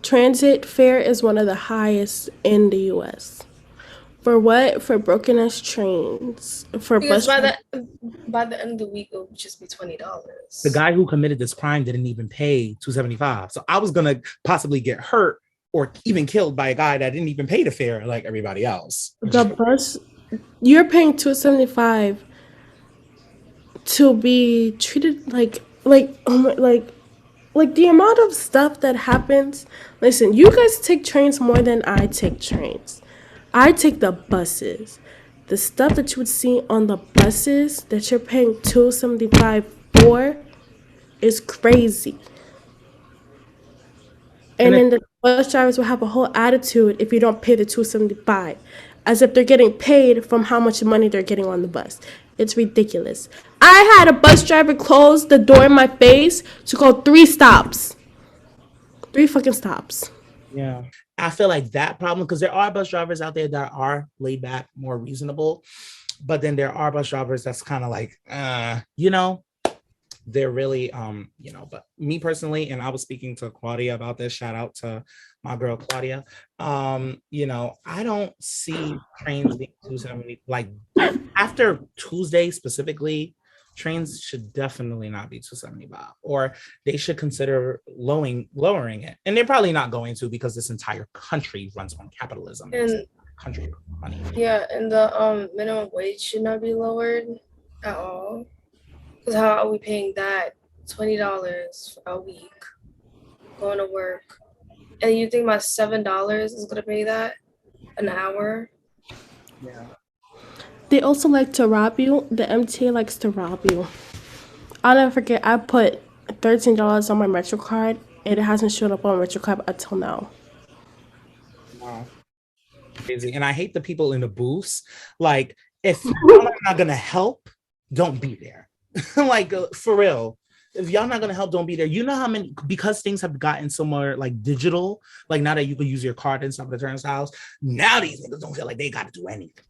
transit fare is one of the highest in the U.S. For what? For broken ass trains. For because bus. by the end of the week, it would just be $20. The guy who committed this crime didn't even pay $275, so I was gonna possibly get hurt or even killed by a guy that didn't even pay the fare like everybody else. The bus, you're paying $275 to be treated like the amount of stuff that happens. Listen, you guys take trains more than I take trains. I take the buses. The stuff that you would see on the buses that you're paying $275 for is crazy. And then the bus drivers will have a whole attitude if you don't pay the $275, as if they're getting paid from how much money they're getting on the bus. It's ridiculous. I had a bus driver close the door in my face to go 3 stops. 3 fucking stops. Yeah. I feel like that problem, because there are bus drivers out there that are laid back, more reasonable, but then there are bus drivers that's kind of like, they're really, but me personally, and I was speaking to Claudia about this, shout out to my girl, Claudia. I don't see trains being 270, like after Tuesday specifically, trains should definitely not be 275, or they should consider lowering it. And they're probably not going to, because this entire country runs on capitalism. And country money. Yeah, and the minimum wage should not be lowered at all. Because how are we paying that $20 for a week going to work? And you think my $7 is gonna pay that an hour? Yeah. They also like to rob you. The MTA likes to rob you. I'll never forget, I put $13 on my Metro card, and it hasn't shown up on Metro card until now. Wow. Crazy. And I hate the people in the booths. Like, if you're not gonna help, don't be there. Like, for real. if y'all not gonna help, don't be there. You know how many, because things have gotten so more like digital, like now that you can use your card and stuff to turnstiles, now these niggas don't feel like they gotta do anything.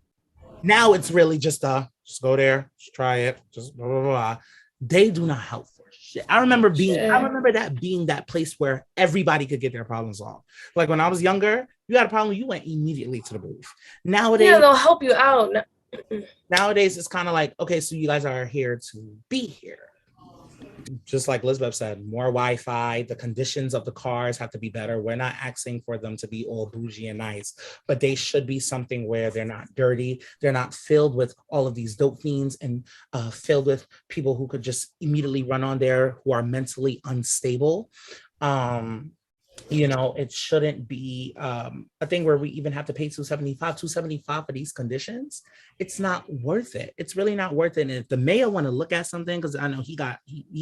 Now it's really just just go there, just try it, just blah blah blah. They do not help for shit. I remember that being that place where everybody could get their problems solved. Like when I was younger, you got a problem, you went immediately to the booth. Nowadays, Yeah, they'll help you out. nowadays it's kind of like, okay, so you guys are here to be here. Just like Lisbeth said, more Wi-Fi, the conditions of the cars have to be better. We're not asking for them to be all bougie and nice, but they should be something where they're not dirty. They're not filled with all of these dope fiends and filled with people who could just immediately run on there who are mentally unstable. It shouldn't be a thing where we even have to pay $275 for these conditions. It's not worth it. It's really not worth it. And if the mayor want to look at something, because I know he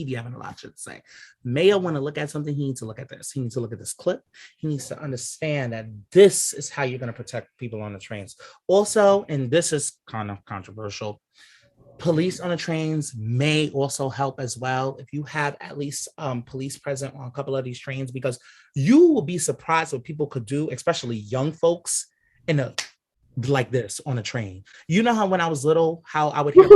be having a lot of shit to say. Mayor want to look at something, he needs to look at this. He needs to look at this clip. He needs to understand that this is how you're going to protect people on the trains. Also, and this is kind of controversial, police on the trains may also help as well if you have at least police present on a couple of these trains, because you will be surprised what people could do, especially young folks like this on a train. You know how when I was little, how I would hear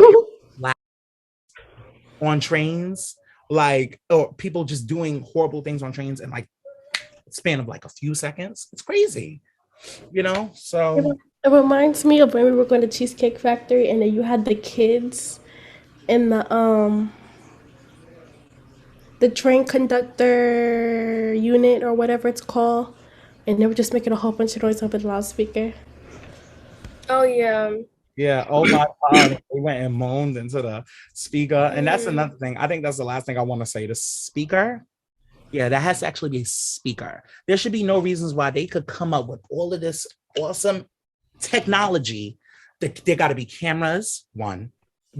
on trains, like, or people just doing horrible things on trains in like a span of like a few seconds. It's crazy, so. It reminds me of when we were going to Cheesecake Factory and then you had the kids in the train conductor unit or whatever it's called, and they were just making a whole bunch of noise over the loudspeaker. Oh yeah. Yeah. Oh my God. They went and moaned into the speaker. And that's another thing. I think that's the last thing I want to say. The speaker. Yeah, that has to actually be a speaker. There should be no reasons why they could come up with all of this awesome technology. There got to be cameras, one,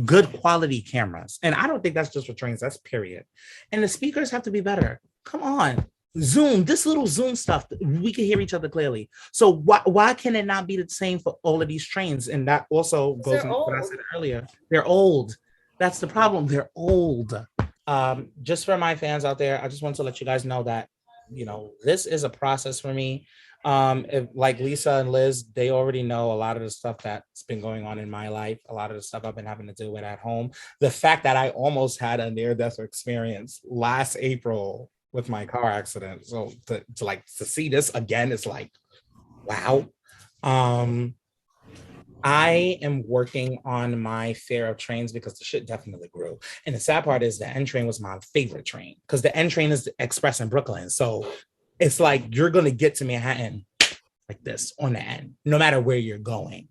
good quality cameras. And I don't think that's just for trains, that's period. And the speakers have to be better. Come on. Zoom, this little Zoom stuff, we can hear each other clearly. So why can it not be the same for all of these trains? And that also goes into what I said earlier. They're old. That's the problem. They're old. Just for my fans out there, I just want to let you guys know that, this is a process for me. If, like Lisa and Liz, they already know a lot of the stuff that's been going on in my life, a lot of the stuff I've been having to deal with at home. The fact that I almost had a near-death experience last April with my car accident. So to see this again, it's like, wow. I am working on my fear of trains because the shit definitely grew. And the sad part is the N train was my favorite train because the N train is the express in Brooklyn. So it's like you're going to get to Manhattan like this on the N, no matter where you're going.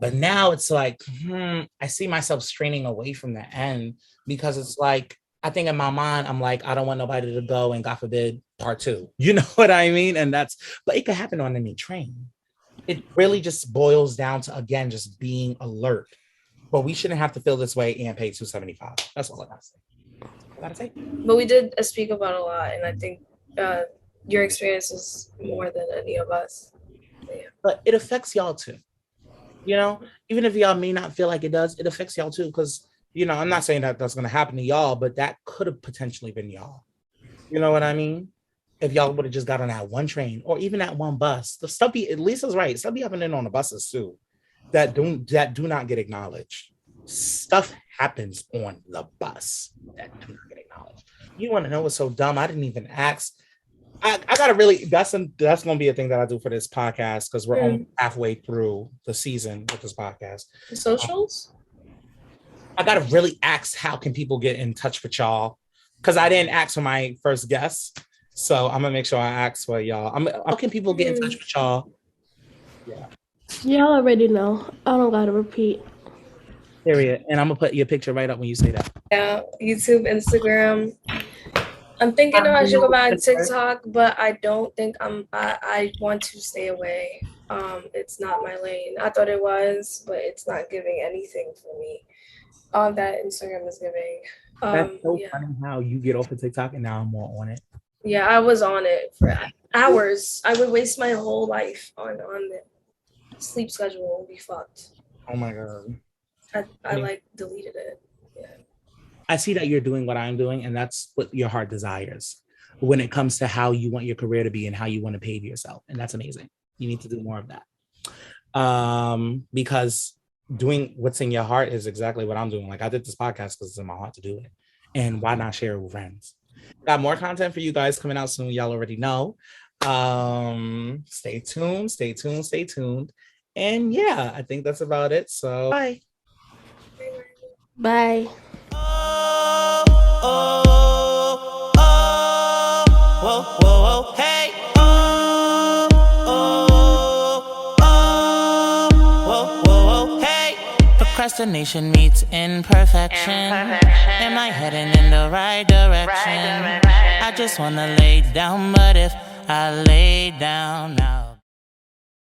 But now it's like, I see myself straining away from the N because it's like, I think in my mind, I'm like, I don't want nobody to go and God forbid part 2. You know what I mean? But it could happen on any train. It really just boils down to, again, just being alert. But we shouldn't have to feel this way and pay $275. That's all I gotta say. But we did speak about a lot, and I think your experience is more than any of us. Yeah. But it affects y'all too. Even if y'all may not feel like it does, it affects y'all too. Because, I'm not saying that that's going to happen to y'all, but that could have potentially been y'all. You know what I mean? If y'all would have just got on that one train or even that one bus, the stuff Lisa's right. Stuff be happening on the buses too that do not get acknowledged. Stuff happens on the bus that do not get acknowledged. You want to know what's so dumb? I didn't even ask. I gotta really, that's gonna be a thing that I do for this podcast because we're only halfway through the season with this podcast. The socials? I gotta really ask how can people get in touch with y'all? Because I didn't ask for my first guest. So I'm gonna make sure I ask for y'all. How can people get in touch with y'all? Yeah. Y'all already know. I don't gotta repeat. Period. And I'm gonna put your picture right up when you say that. Yeah, YouTube, Instagram. I'm thinking I should go back on TikTok, but I don't think I want to stay away. It's not my lane. I thought it was, but it's not giving anything for me. All that Instagram is giving. That's so funny how you get off of TikTok and now I'm more on it. Yeah, I was on it for hours. I would waste my whole life on it. Sleep schedule will be fucked. Oh my God. I like deleted it. Yeah. I see that you're doing what I'm doing, and that's what your heart desires when it comes to how you want your career to be and how you want to pave yourself. And that's amazing. You need to do more of that. Because doing what's in your heart is exactly what I'm doing. Like, I did this podcast because it's in my heart to do it. And why not share it with friends? Got more content for you guys coming out soon. Y'all already know. Stay tuned, stay tuned, stay tuned. And yeah, I think that's about it. So bye. Bye. Procrastination meets imperfection. Am I heading in the right direction? I just wanna lay down, but if I lay down now